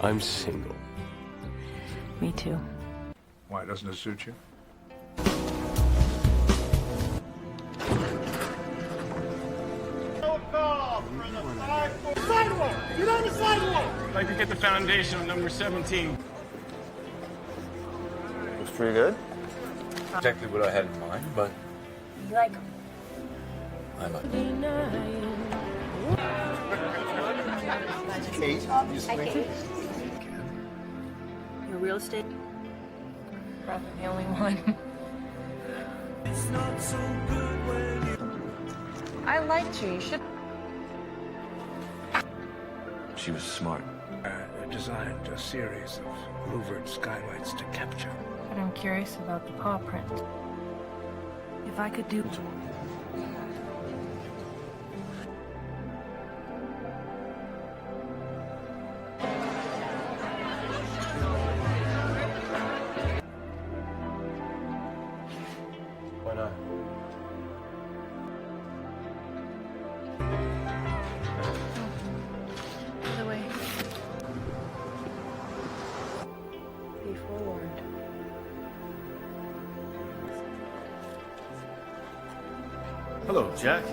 I'm single. Me too. Why, doesn't it suit you? Sidewalk! Get on the sidewalk! I'd like to get the foundation on number 17. Looks pretty good. Exactly what I had in mind, but You like him? I like it. Kate, obviously. Your real estate? Probably the only one. I liked you. You should. She was smart. I designed a series of louvered skylights to capture. But I'm curious about the paw print. If I could do. Why not? By the way, be forewarned. Hello, Jack.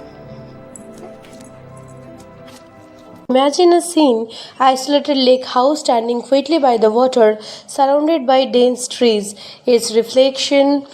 Imagine a scene, isolated lake house standing quietly by the water, surrounded by dense trees, its reflection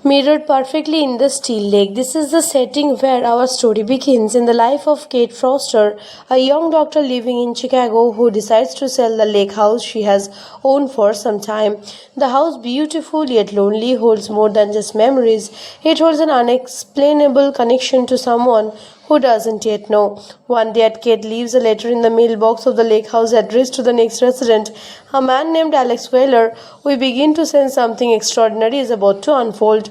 mirrored perfectly in the still lake. This is the setting where our story begins in the life of Kate Foster, a young doctor living in Chicago who decides to sell the lake house she has owned for some time. The house, beautiful yet lonely, holds more than just memories. It holds an unexplainable connection to someone who doesn't yet know. One day, Kate leaves a letter in the mailbox of the lake house addressed to the next resident, a man named Alex Wheeler. We begin to sense something extraordinary is about to unfold.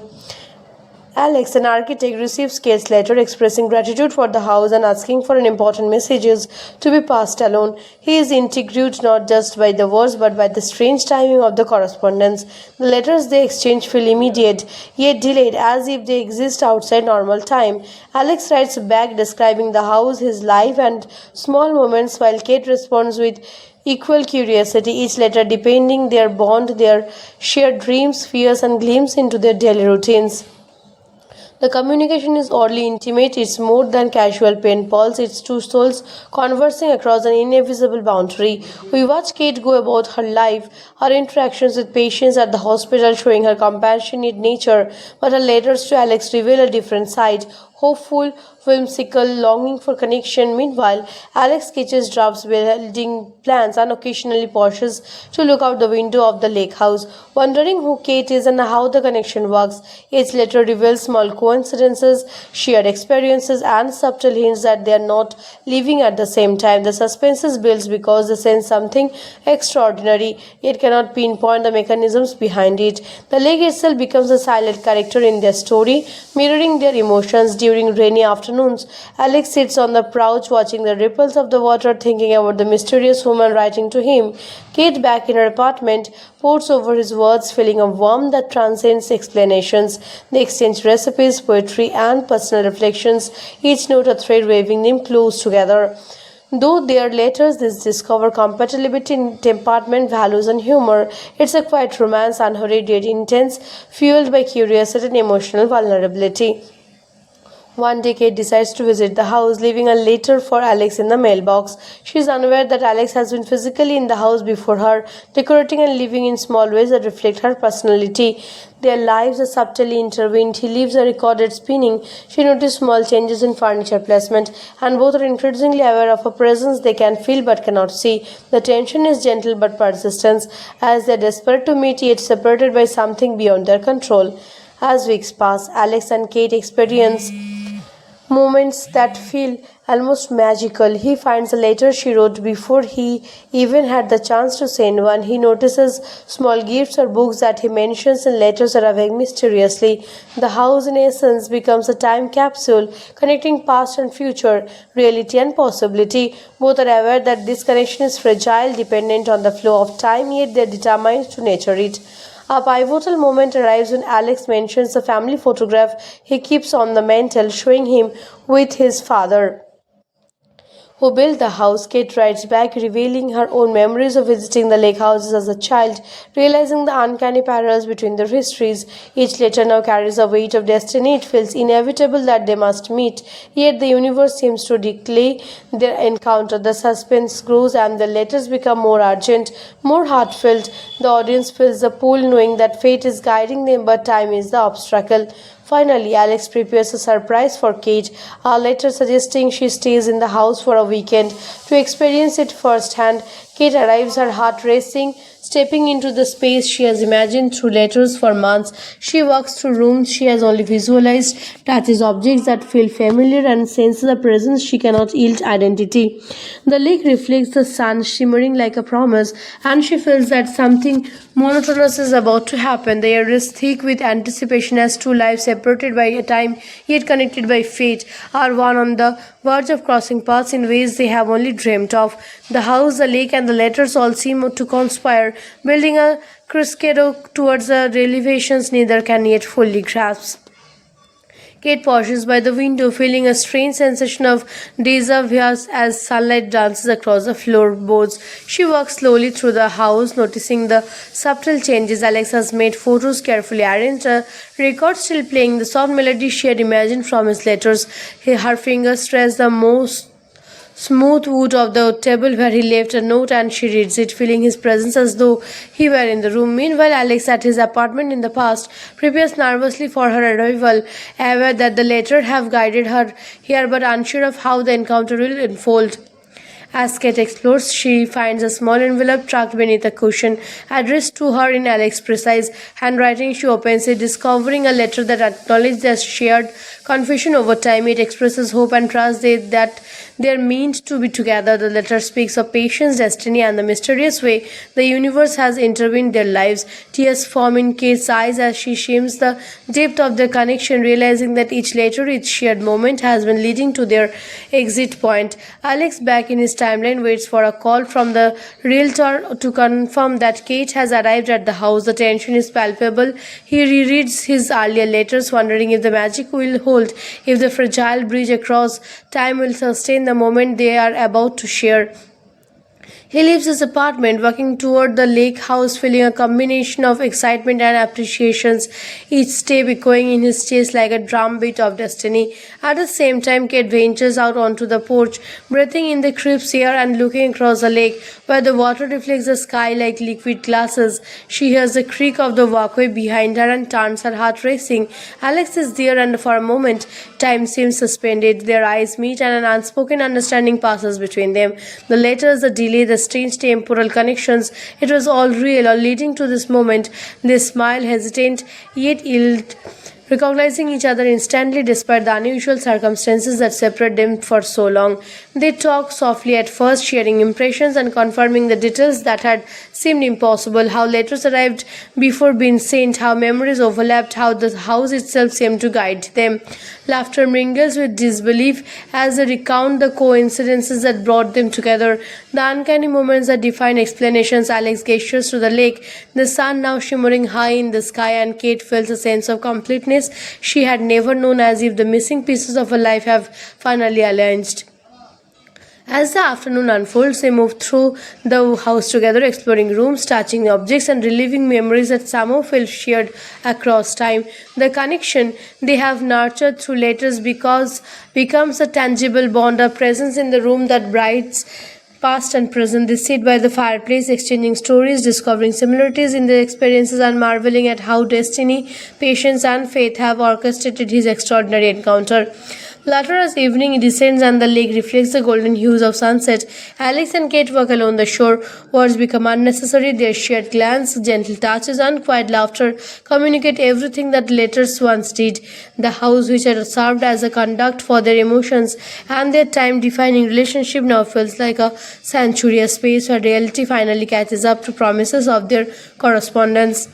Alex, an architect, receives Kate's letter expressing gratitude for the house and asking for an important messages to be passed along. He is intrigued not just by the words but by the strange timing of the correspondence. The letters they exchange feel immediate, yet delayed, as if they exist outside normal time. Alex writes back describing the house, his life, and small moments, while Kate responds with equal curiosity, each letter depending their bond, their shared dreams, fears, and glimpses into their daily routines. The communication is oddly intimate, it's more than casual pen pals, it's two souls conversing across an invisible boundary. We watch Kate go about her life, her interactions with patients at the hospital showing her compassionate nature, but her letters to Alex reveal a different side, hopeful, whimsical, longing for connection. Meanwhile, Alex sketches drafts building plans and occasionally pauses to look out the window of the lake house, wondering who Kate is and how the connection works. Each letter reveals small coincidences, shared experiences, and subtle hints that they are not living at the same time. The suspense is built because they sense something extraordinary, yet cannot pinpoint the mechanisms behind it. The lake itself becomes a silent character in their story, mirroring their emotions. During rainy afternoons, Alex sits on the porch watching the ripples of the water, thinking about the mysterious woman writing to him. Kate, back in her apartment, pours over his words, feeling a warmth that transcends explanations. They exchange recipes, poetry, and personal reflections, each note a thread weaving them close together. Though their letters discover compatibility in temperament, values, and humor, it's a quiet romance, unhurried yet intense, fueled by curiosity and emotional vulnerability. One day, Kate decides to visit the house, leaving a letter for Alex in the mailbox. She is unaware that Alex has been physically in the house before her, decorating and living in small ways that reflect her personality. Their lives are subtly intertwined. He leaves a recorded spinning. She notices small changes in furniture placement, and both are increasingly aware of a presence they can feel but cannot see. The tension is gentle but persistent, as they are desperate to meet yet separated by something beyond their control. As weeks pass, Alex and Kate experience moments that feel almost magical. He finds a letter she wrote before he even had the chance to send one. He notices small gifts or books that he mentions in letters arriving mysteriously. The house, in essence, becomes a time capsule connecting past and future, reality and possibility. Both are aware that this connection is fragile, dependent on the flow of time, yet they are determined to nurture it. A pivotal moment arrives when Alex mentions the family photograph he keeps on the mantel, showing him with his father, who built the house, Kate writes back, revealing her own memories of visiting the lake houses as a child, realizing the uncanny parallels between their histories. Each letter now carries a weight of destiny. It feels inevitable that they must meet, yet the universe seems to declare their encounter. The suspense grows and the letters become more urgent, more heartfelt. The audience feels the pull, knowing that fate is guiding them, but time is the obstacle. Finally, Alex prepares a surprise for Kate, a letter suggesting she stays in the house for a weekend to experience it firsthand. Kate arrives, her heart racing, stepping into the space she has imagined through letters for months. She walks through rooms she has only visualized, touches objects that feel familiar, and senses a presence she cannot yield identity. The lake reflects the sun, shimmering like a promise, and she feels that something monotonous is about to happen. The air is thick with anticipation as two lives separated by a time yet connected by fate are one on the verge of crossing paths in ways they have only dreamt of. The house, the lake, and the letters all seem to conspire, building a crescendo towards the revelations neither can yet fully grasp. Kate pauses by the window, feeling a strange sensation of deja vu as sunlight dances across the floorboards. She walks slowly through the house, noticing the subtle changes. Alex has made photos carefully arranged, a record still playing the soft melody she had imagined from his letters. Her fingers trace the most smooth wood of the table where he left a note, and she reads it, feeling his presence as though he were in the room. Meanwhile, Alex, at his apartment in the past, prepares nervously for her arrival, aware that the letter have guided her here but unsure of how the encounter will unfold. As Kate explores, she finds a small envelope tucked beneath a cushion, addressed to her in Alex's precise handwriting. She opens it, discovering a letter that acknowledges their shared confusion over time. It expresses hope and trust that they are meant to be together. The letter speaks of patience, destiny, and the mysterious way the universe has intervened in their lives. Tears form in Kate's eyes as she shims the depth of their connection, realizing that each letter, each shared moment has been leading to their exit point. Alex, back in his timeline, waits for a call from the realtor to confirm that Kate has arrived at the house. The tension is palpable. He rereads his earlier letters, wondering if the magic will hold, if the fragile bridge across time will sustain the moment they are about to share. He leaves his apartment, walking toward the lake house, feeling a combination of excitement and appreciation, each step echoing in his chest like a drumbeat of destiny. At the same time, Kate ventures out onto the porch, breathing in the crisp air and looking across the lake, where the water reflects the sky like liquid glasses. She hears the creak of the walkway behind her and turns, her heart racing. Alex is there, and for a moment, time seems suspended. Their eyes meet, and an unspoken understanding passes between them. The letters, the delay, the strange temporal connections, it was all real, all leading to this moment. They smile, hesitant, yet yield, recognizing each other instantly despite the unusual circumstances that separate them for so long. They talk softly at first, sharing impressions and confirming the details that had seemed impossible, how letters arrived before being sent, how memories overlapped, how the house itself seemed to guide them. Laughter mingles with disbelief as they recount the coincidences that brought them together, the uncanny moments that define explanations. Alex gestures to the lake, the sun now shimmering high in the sky, and Kate feels a sense of completeness she had never known, as if the missing pieces of her life have finally aligned. As the afternoon unfolds, they move through the house together, exploring rooms, touching objects, and reliving memories that somehow feel shared across time. The connection they have nurtured through letters becomes a tangible bond, a presence in the room that brights past and present. They sit by the fireplace, exchanging stories, discovering similarities in their experiences, and marveling at how destiny, patience, and faith have orchestrated his extraordinary encounter. Later, as evening descends and the lake reflects the golden hues of sunset, Alex and Kate walk along the shore. Words become unnecessary. Their shared glance, gentle touches, and quiet laughter communicate everything that letters once did. The house, which had served as a conduct for their emotions and their time-defining relationship, now feels like a sanctuary, a space where reality finally catches up to promises of their correspondence.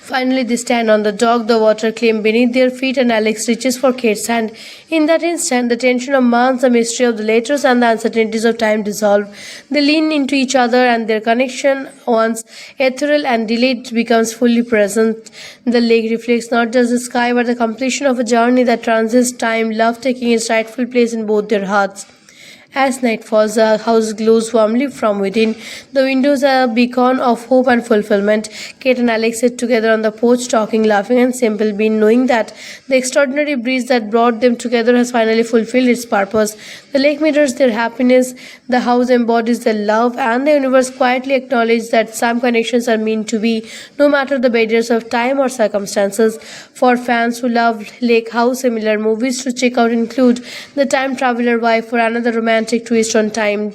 Finally, they stand on the dock, the water clean beneath their feet, and Alex reaches for Kate's hand. In that instant, the tension of months, the mystery of the letters, and the uncertainties of time dissolve. They lean into each other, and their connection, once ethereal and delayed, becomes fully present. The lake reflects not just the sky, but the completion of a journey that transcends time, love taking its rightful place in both their hearts. As night falls, the house glows warmly from within. The windows are a beacon of hope and fulfillment. Kate and Alex sit together on the porch, talking, laughing, and simple being, knowing that the extraordinary breeze that brought them together has finally fulfilled its purpose. The lake mirrors their happiness, the house embodies their love, and the universe quietly acknowledges that some connections are meant to be, no matter the barriers of time or circumstances. For fans who love Lake House, similar movies to check out include The Time Traveler Wife for another romantic twist on time,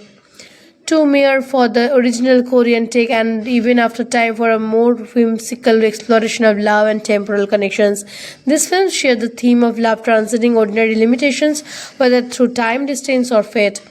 Two Mere for the original Korean take, and Even After Time for a more whimsical exploration of love and temporal connections. These films share the theme of love transcending ordinary limitations, whether through time, distance, or fate.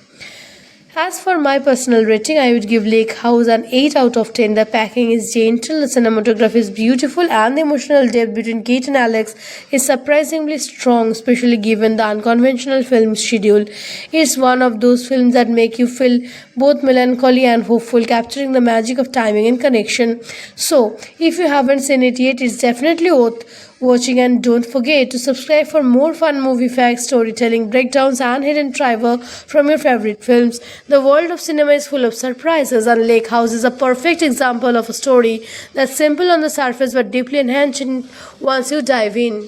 As for my personal rating, I would give Lake House an 8 out of 10. The packing is gentle, the cinematography is beautiful, and the emotional depth between Kate and Alex is surprisingly strong, especially given the unconventional film schedule. It's one of those films that make you feel both melancholy and hopeful, capturing the magic of timing and connection. So, if you haven't seen it yet, it's definitely worth watching, and don't forget to subscribe for more fun movie facts, storytelling, breakdowns, and hidden trivia from your favorite films. The world of cinema is full of surprises, and Lake House is a perfect example of a story that's simple on the surface but deeply enhancing once you dive in.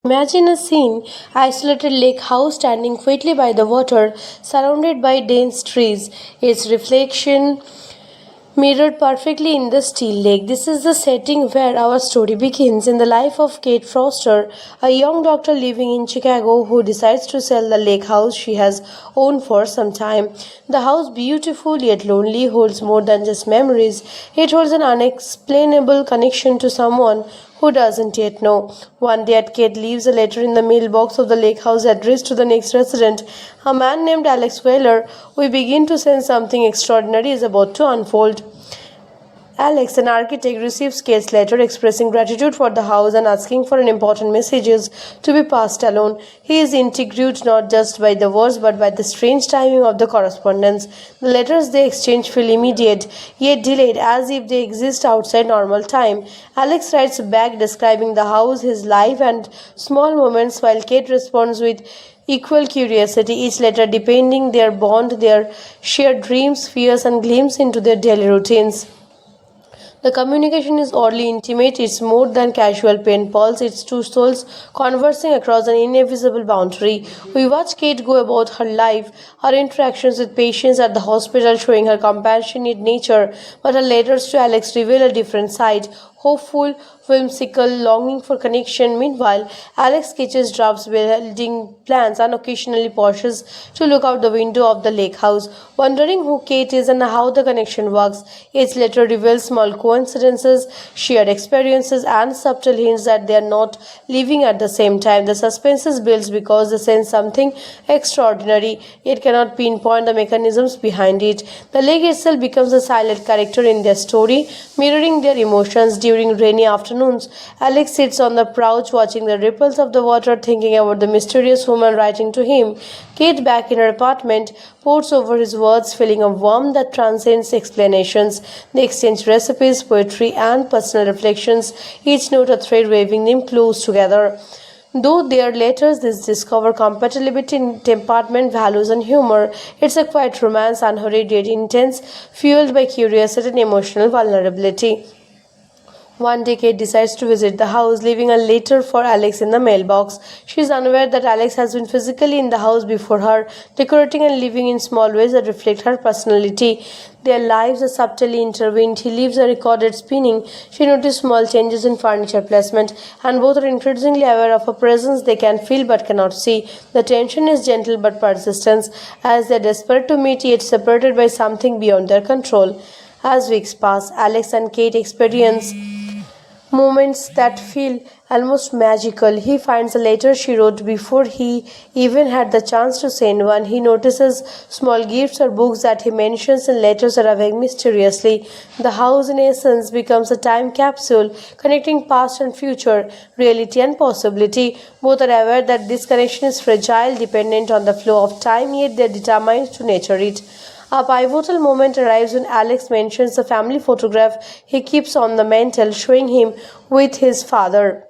Imagine a scene, isolated lake house standing quietly by the water, surrounded by dense trees, its reflection mirrored perfectly in the still lake. This is the setting where our story begins, in the life of Kate Foster, a young doctor living in Chicago who decides to sell the lake house she has owned for some time. The house, beautiful yet lonely, holds more than just memories. It holds an unexplainable connection to someone who doesn't yet know. One day, Kate leaves a letter in the mailbox of the lake house addressed to the next resident, a man named Alex Wheeler. We begin to sense something extraordinary is about to unfold. Alex, an architect, receives Kate's letter expressing gratitude for the house and asking for an important messages to be passed along. He is intrigued not just by the words but by the strange timing of the correspondence. The letters they exchange feel immediate, yet delayed, as if they exist outside normal time. Alex writes back describing the house, his life, and small moments, while Kate responds with equal curiosity, each letter depending their bond, their shared dreams, fears, and glimpses into their daily routines. The communication is oddly intimate, it's more than casual pen pals, it's two souls conversing across an invisible boundary. We watch Kate go about her life, her interactions with patients at the hospital showing her compassionate nature, but her letters to Alex reveal a different side, hopeful, whimsical, longing for connection. Meanwhile, Alex sketches drafts, building plans, and occasionally pauses to look out the window of the lake house, wondering who Kate is and how the connection works. Each letter reveals small coincidences, shared experiences, and subtle hints that they are not living at the same time. The suspense is built because they sense something extraordinary, yet cannot pinpoint the mechanisms behind it. The lake itself becomes a silent character in their story, mirroring their emotions. During rainy afternoons, Alex sits on the porch watching the ripples of the water, thinking about the mysterious woman writing to him. Kate, back in her apartment, pours over his words, feeling a warmth that transcends explanations. They exchange recipes, poetry, and personal reflections, each note a thread weaving them close together. Though their letters discover compatibility in temperament, values, and humor, it's a quiet romance, unhurried yet intense, fueled by curiosity and emotional vulnerability. One day, Kate decides to visit the house, leaving a letter for Alex in the mailbox. She is unaware that Alex has been physically in the house before her, decorating and living in small ways that reflect her personality. Their lives are subtly intertwined. He leaves a recorded spinning. She notices small changes in furniture placement, and both are increasingly aware of a presence they can feel but cannot see. The tension is gentle but persistent, as they are desperate to meet yet separated by something beyond their control. As weeks pass, Alex and Kate experience moments that feel almost magical. He finds a letter she wrote before he even had the chance to send one. He notices small gifts or books that he mentions in letters arriving mysteriously. The house, in essence, becomes a time capsule connecting past and future, reality and possibility. Both are aware that this connection is fragile, dependent on the flow of time, yet they are determined to nurture it. A pivotal moment arrives when Alex mentions the family photograph he keeps on the mantel, showing him with his father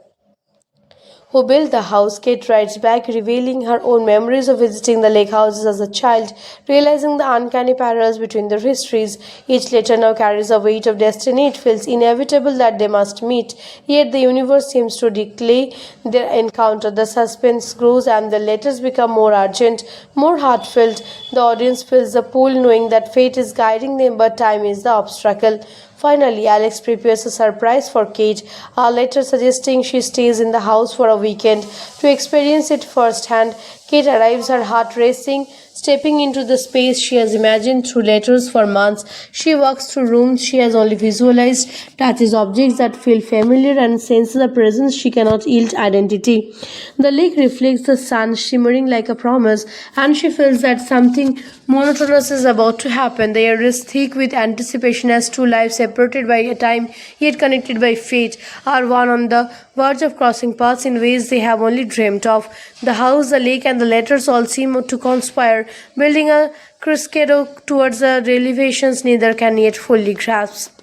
who built the house. Kate writes back, revealing her own memories of visiting the lake houses as a child, realizing the uncanny parallels between their histories. Each letter now carries a weight of destiny. It feels inevitable that they must meet, yet the universe seems to declare their encounter. The suspense grows and the letters become more urgent, more heartfelt. The audience fills the pool knowing that fate is guiding them, but time is the obstacle. Finally, Alex prepares a surprise for Kate, a letter suggesting she stays in the house for a weekend to experience it firsthand. Kate arrives, her heart racing, stepping into the space she has imagined through letters for months. She walks through rooms she has only visualized, touches objects that feel familiar, and senses a presence she cannot yield identity. The lake reflects the sun, shimmering like a promise, and she feels that something monotonous is about to happen. The air is thick with anticipation as two lives separated by a time yet connected by fate are one on the verge of crossing paths in ways they have only dreamt of. The house, the lake, and the letters all seem to conspire, building a crescendo towards the revelations neither can yet fully grasp.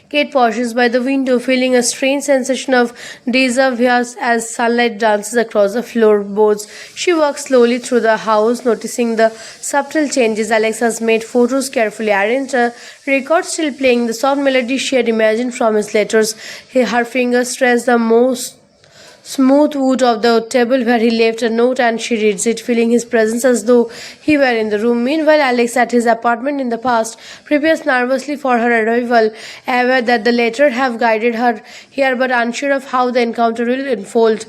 Kate pauses by the window, feeling a strange sensation of deja vu as sunlight dances across the floorboards. She walks slowly through the house, noticing the subtle changes. Alex has made photos carefully arranged, a record still playing the soft melody she had imagined from his letters. Her fingers trace the most smooth wood of the table where he left a note, and she reads it, feeling his presence as though he were in the room. Meanwhile, Alex, at his apartment in the past, prepares nervously for her arrival, aware that the letter have guided her here but unsure of how the encounter will unfold.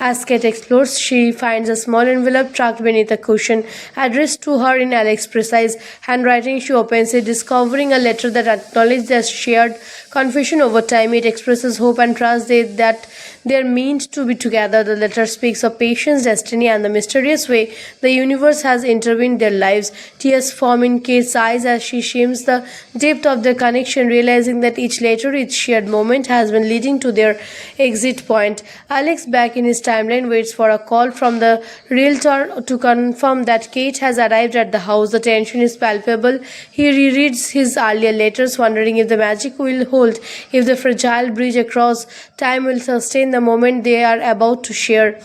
As Kate explores, she finds a small envelope tucked beneath a cushion, addressed to her in Alex's precise handwriting. She opens it, discovering a letter that acknowledges their shared confusion over time. It expresses hope and trust that they're meant to be together. The letter speaks of patience, destiny, and the mysterious way the universe has intervened in their lives. Tears form in Kate's eyes as she shims the depth of their connection, realizing that each letter, each shared moment has been leading to their exit point. Alex, back in his timeline, waits for a call from the realtor to confirm that Kate has arrived at the house. The tension is palpable. He rereads his earlier letters, wondering if the magic will hold, if the fragile bridge across time will sustain the moment they are about to share.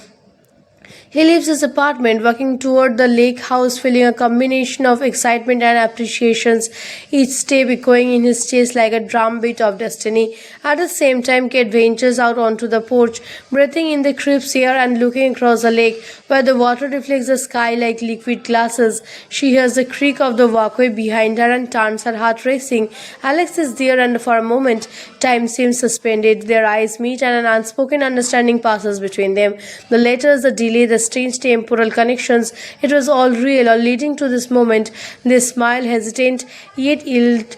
He leaves his apartment, walking toward the lake house, feeling a combination of excitement and appreciations, each step echoing in his chest like a drumbeat of destiny. At the same time, Kate ventures out onto the porch, breathing in the crisp air and looking across the lake, where the water reflects the sky like liquid glasses. She hears the creak of the walkway behind her and turns, her heart racing. Alex is there, and for a moment, time seems suspended. Their eyes meet, and an unspoken understanding passes between them. The letters, the delay, the strange temporal connections, it was all real, all leading to this moment. They smile, hesitant, yet yield,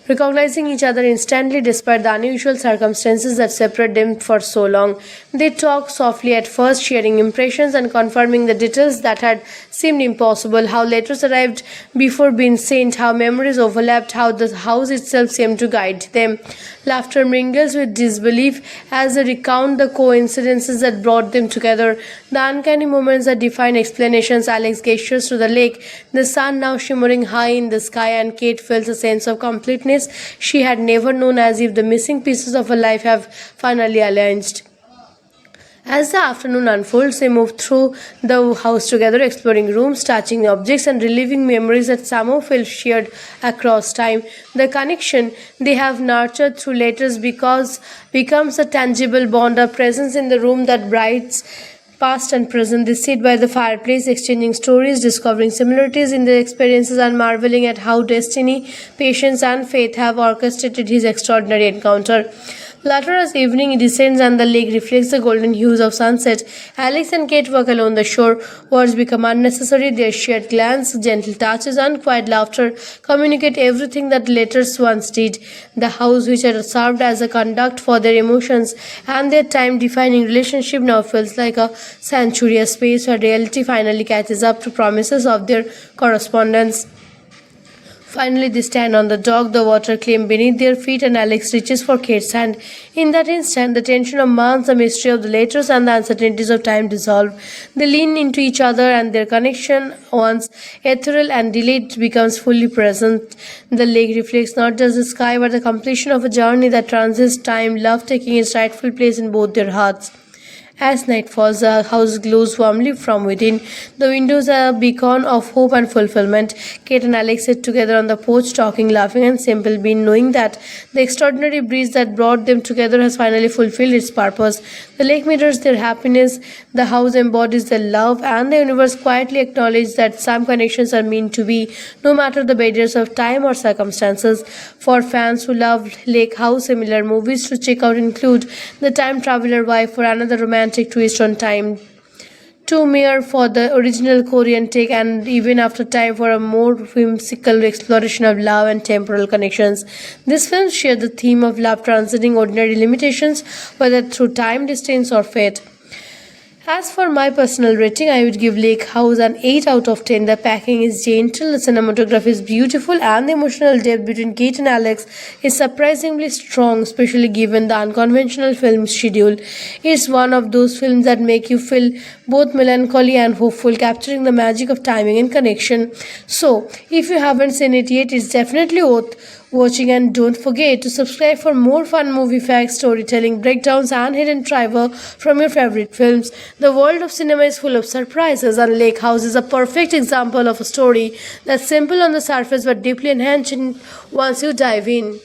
recognizing each other instantly despite the unusual circumstances that separate them for so long. They talk softly at first, sharing impressions and confirming the details that had seemed impossible, how letters arrived before being sent, how memories overlapped, how the house itself seemed to guide them. Laughter mingles with disbelief as they recount the coincidences that brought them together, the uncanny moments that define explanations. Alex gestures to the lake, the sun now shimmering high in the sky, and Kate feels a sense of completeness she had never known, as if the missing pieces of her life have finally aligned. As the afternoon unfolds, they move through the house together, exploring rooms, touching objects, and reliving memories that somehow feel shared across time. The connection they have nurtured through letters becomes a tangible bond, a presence in the room that brights past and present. They sit by the fireplace, exchanging stories, discovering similarities in their experiences, and marveling at how destiny, patience, and faith have orchestrated his extraordinary encounter. Later, as evening descends and the lake reflects the golden hues of sunset, Alex and Kate walk along the shore. Words become unnecessary. Their shared glance, gentle touches, and quiet laughter communicate everything that letters once did. The house, which had served as a conduct for their emotions and their time-defining relationship, now feels like a sanctuary, a space where reality finally catches up to promises of their correspondence. Finally, they stand on the dock, the water clean beneath their feet, and Alex reaches for Kate's hand. In that instant, the tension of months, the mystery of the letters, and the uncertainties of time dissolve. They lean into each other, and their connection, once ethereal and delayed, becomes fully present. The lake reflects not just the sky, but the completion of a journey that transcends time, love taking its rightful place in both their hearts. As night falls, the house glows warmly from within. The windows are a beacon of hope and fulfillment. Kate and Alex sit together on the porch, talking, laughing, and simple being, knowing that the extraordinary breeze that brought them together has finally fulfilled its purpose. The lake mirrors their happiness, the house embodies their love, and the universe quietly acknowledges that some connections are meant to be, no matter the barriers of time or circumstances. For fans who love Lake House, similar movies to check out include The Time Traveler Wife, for another romantic twist on time, Two Mere for the original Korean take, and Even After Time for a more whimsical exploration of love and temporal connections. These films share the theme of love transcending ordinary limitations, whether through time, distance, or fate. As for my personal rating, I would give Lake House an 8 out of 10. The packing is gentle, the cinematography is beautiful, and the emotional depth between Kate and Alex is surprisingly strong, especially given the unconventional film schedule. It's one of those films that make you feel both melancholy and hopeful, capturing the magic of timing and connection. So, if you haven't seen it yet, it's definitely worth watching, and don't forget to subscribe for more fun movie facts, storytelling, breakdowns, and hidden trivia from your favorite films. The world of cinema is full of surprises, and Lake House is a perfect example of a story that's simple on the surface but deeply enhancing once you dive in.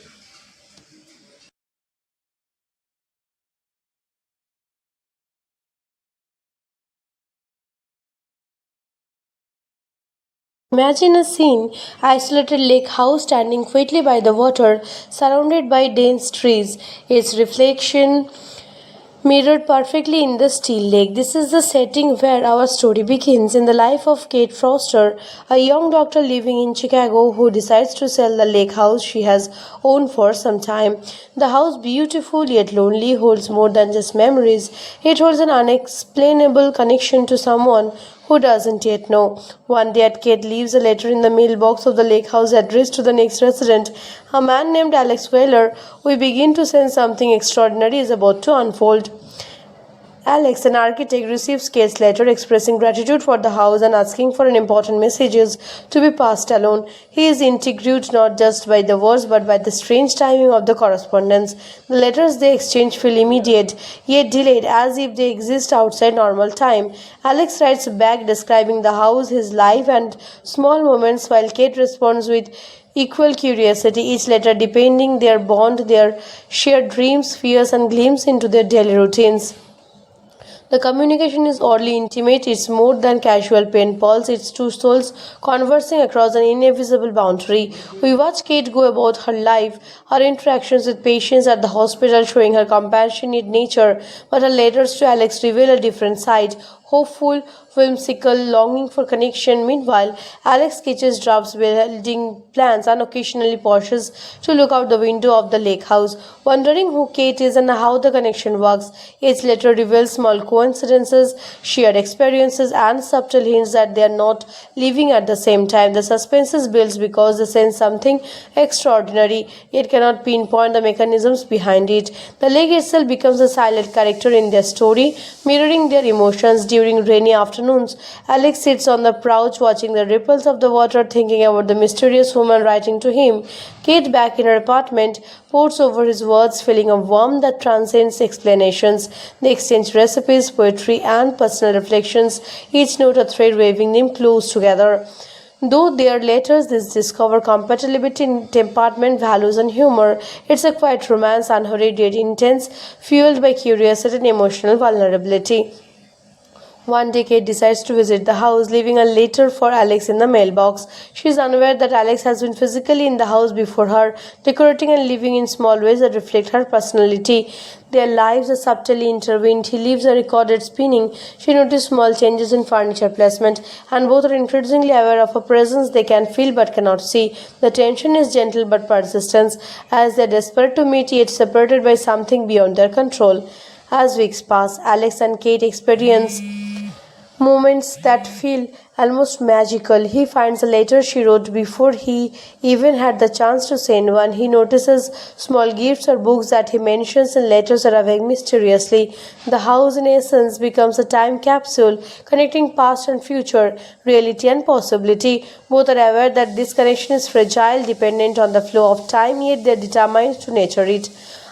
Imagine a scene, isolated lake house standing quietly by the water, surrounded by dense trees, its reflection mirrored perfectly in the still lake. This is the setting where our story begins, in the life of Kate Foster, a young doctor living in Chicago who decides to sell the lake house she has owned for some time. The house, beautiful yet lonely, holds more than just memories. It holds an unexplainable connection to someone who doesn't yet know. One day, Kate leaves a letter in the mailbox of the lake house addressed to the next resident, a man named Alex Wheeler. We begin to sense something extraordinary is about to unfold. Alex, an architect, receives Kate's letter expressing gratitude for the house and asking for an important messages to be passed along. He is intrigued not just by the words but by the strange timing of the correspondence. The letters they exchange feel immediate, yet delayed, as if they exist outside normal time. Alex writes back describing the house, his life, and small moments, while Kate responds with equal curiosity, each letter depending their bond, their shared dreams, fears, and glimpses into their daily routines. The communication is oddly intimate. It's more than casual pen pals. It's two souls conversing across an invisible boundary. We watch Kate go about her life, her interactions with patients at the hospital showing her compassionate nature, but her letters to Alex reveal a different side, hopeful, whimsical, longing for connection. Meanwhile, Alex sketches drafts, building plans, and occasionally pauses to look out the window of the lake house, wondering who Kate is and how the connection works. Each letter reveals small coincidences, shared experiences, and subtle hints that they are not living at the same time. The suspense is built because they sense something extraordinary, yet cannot pinpoint the mechanisms behind it. The lake itself becomes a silent character in their story, mirroring their emotions. During rainy afternoons, Alex sits on the porch watching the ripples of the water, thinking about the mysterious woman writing to him. Kate, back in her apartment, pours over his words, feeling a warmth that transcends explanations. They exchange recipes, poetry, and personal reflections, each note a thread weaving them close together. Though their letters discover compatibility in temperament, values, and humor, it's a quiet romance, unhurried yet intense, fueled by curiosity and emotional vulnerability. One day, Kate decides to visit the house, leaving a letter for Alex in the mailbox. She is unaware that Alex has been physically in the house before her, decorating and living in small ways that reflect her personality. Their lives are subtly intertwined. He leaves a recorded spinning. She notices small changes in furniture placement, and both are increasingly aware of a presence they can feel but cannot see. The tension is gentle but persistent, as they are desperate to meet yet separated by something beyond their control. As weeks pass, Alex and Kate experience moments that feel almost magical. He finds a letter she wrote before he even had the chance to send one. He notices small gifts or books that he mentions in letters arriving mysteriously. The house, in essence, becomes a time capsule connecting past and future, reality and possibility. Both are aware that this connection is fragile, dependent on the flow of time, yet they are determined to nurture it.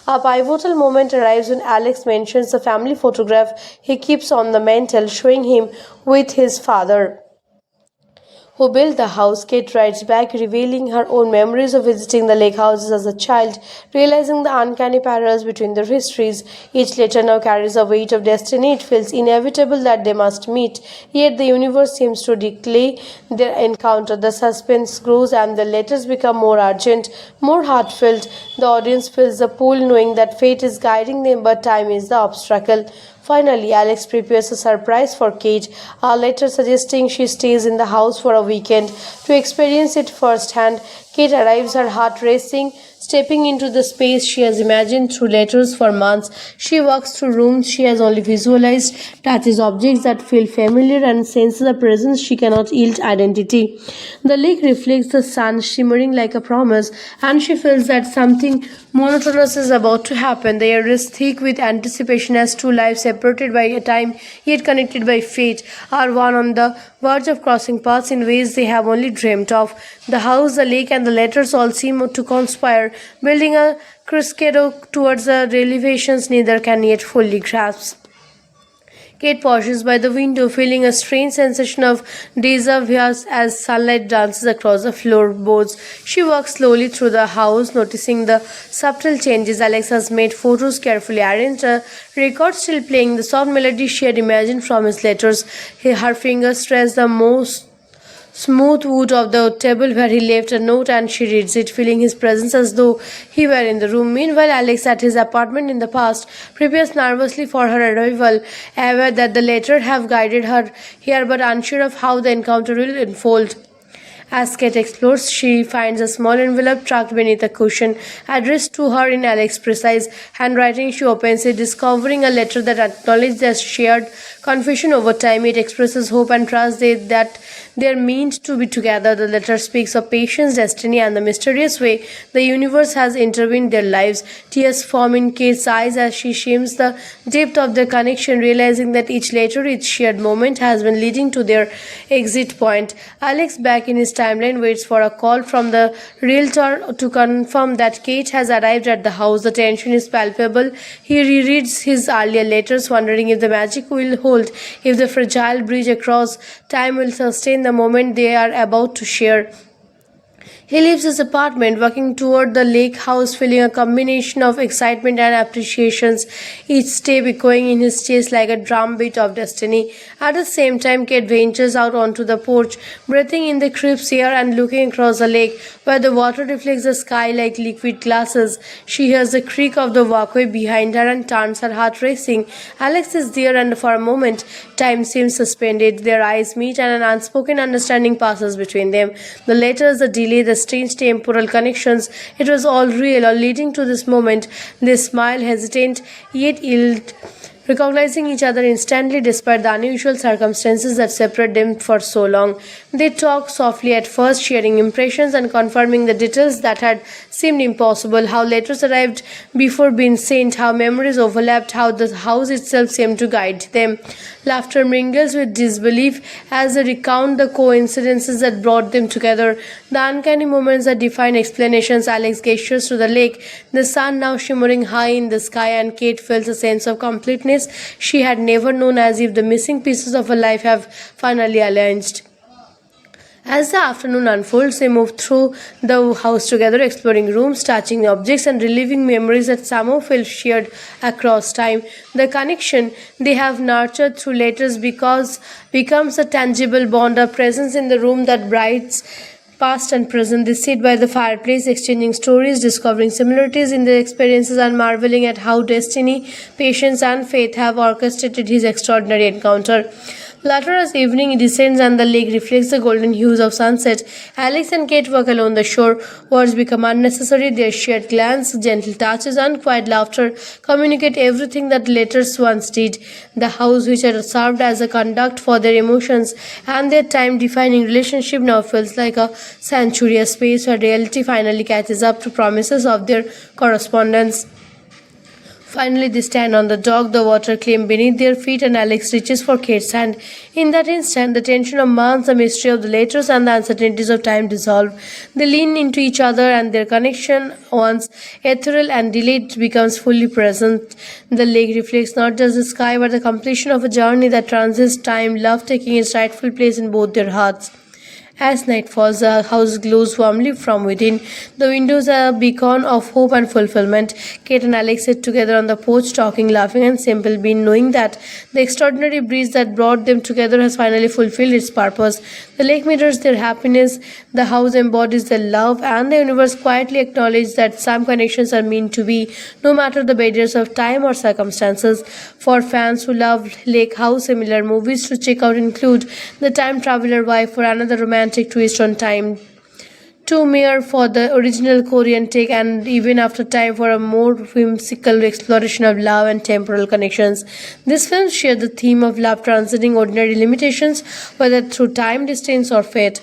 A pivotal moment arrives when Alex mentions the family photograph he keeps on the mantel, showing him with his father who built the house. Kate writes back, revealing her own memories of visiting the lake houses as a child, realizing the uncanny parallels between their histories. Each letter now carries a weight of destiny. It feels inevitable that they must meet, yet the universe seems to declare their encounter. The suspense grows and the letters become more urgent, more heartfelt. The audience feels the pull, knowing that fate is guiding them, but time is the obstacle. Finally, Alex prepares a surprise for Kate, a letter suggesting she stays in the house for a weekend to experience it firsthand. Kate arrives, her heart racing, stepping into the space she has imagined through letters for months. She walks through rooms she has only visualized, touches objects that feel familiar, and senses a presence she cannot yield identity. The lake reflects the sun, shimmering like a promise, and she feels that something monotonous is about to happen. The air is thick with anticipation as two lives separated by a time yet connected by fate are one on the verge of crossing paths in ways they have only dreamt of. The house, the lake, and the letters all seem to conspire, building a crescendo towards the revelations neither can yet fully grasp. Kate pauses by the window, feeling a strange sensation of déjà vu as sunlight dances across the floorboards. She walks slowly through the house, noticing the subtle changes. Alex has made photos carefully arranged, a record still playing the soft melody she had imagined from his letters. Her fingers trace the most smooth wood of the table where he left a note, and she reads it, feeling his presence as though he were in the room. Meanwhile, Alex, at his apartment in the past, prepares nervously for her arrival, aware that the letter have guided her here but unsure of how the encounter will unfold. As Kate explores, she finds a small envelope tucked beneath a cushion, addressed to her in Alex's precise handwriting. She opens it, discovering a letter that acknowledges their shared confusion over time. It expresses hope and trust that they are meant to be together. The letter speaks of patience, destiny, and the mysterious way the universe has intervened their lives. Tears form in Kate's eyes as she shames the depth of their connection, realizing that each letter, each shared moment has been leading to their exit point. Alex, back in his timeline, waits for a call from the realtor to confirm that Kate has arrived at the house. The tension is palpable. He rereads his earlier letters, wondering if the magic will hold, if the fragile bridge across time will sustain the moment they are about to share. He leaves his apartment, walking toward the lake house, feeling a combination of excitement and appreciations, each step echoing in his chest like a drumbeat of destiny. At the same time, Kate ventures out onto the porch, breathing in the crisp air and looking across the lake, where the water reflects the sky like liquid glasses. She hears the creak of the walkway behind her and turns, her heart racing. Alex is there, and for a moment, time seems suspended. Their eyes meet, and an unspoken understanding passes between them. The letters, the delay, the strange temporal connections, it was all real, all leading to this moment. They smile, hesitant, yet yield, recognizing each other instantly despite the unusual circumstances that separate them for so long. They talk softly at first, sharing impressions and confirming the details that had seemed impossible, how letters arrived before being sent, how memories overlapped, how the house itself seemed to guide them. Laughter mingles with disbelief as they recount the coincidences that brought them together, the uncanny moments that define explanations. Alex gestures to the lake, the sun now shimmering high in the sky, and Kate feels a sense of completeness she had never known, as if the missing pieces of her life have finally aligned. As the afternoon unfolds, they move through the house together, exploring rooms, touching objects, and reliving memories that somehow feel shared across time. The connection they have nurtured through letters becomes a tangible bond, a presence in the room that brights past and present. They sit by the fireplace, exchanging stories, discovering similarities in their experiences, and marveling at how destiny, patience, and faith have orchestrated his extraordinary encounter. Later, as evening descends and the lake reflects the golden hues of sunset, Alex and Kate walk along the shore. Words become unnecessary. Their shared glance, gentle touches, and quiet laughter communicate everything that letters once did. The house, which had served as a conduct for their emotions and their time-defining relationship, now feels like a sanctuary, a space where reality finally catches up to promises of their correspondence. Finally, they stand on the dock, the water clean beneath their feet, and Alex reaches for Kate's hand. In that instant, the tension of months, the mystery of the letters, and the uncertainties of time dissolve. They lean into each other, and their connection, once ethereal and delayed, becomes fully present. The lake reflects not just the sky, but the completion of a journey that transcends time, love taking its rightful place in both their hearts. As night falls, the house glows warmly from within. The windows are a beacon of hope and fulfillment. Kate and Alex sit together on the porch, talking, laughing, and simple being, knowing that the extraordinary breeze that brought them together has finally fulfilled its purpose. The lake mirrors their happiness, the house embodies their love, and the universe quietly acknowledges that some connections are meant to be, no matter the barriers of time or circumstances. For fans who love Lake House, similar movies to check out include The Time Traveler Wife, for another romantic twist on time, Two Mere for the original Korean take, and Even After Time for a more whimsical exploration of love and temporal connections. These films share the theme of love transcending ordinary limitations, whether through time, distance, or fate.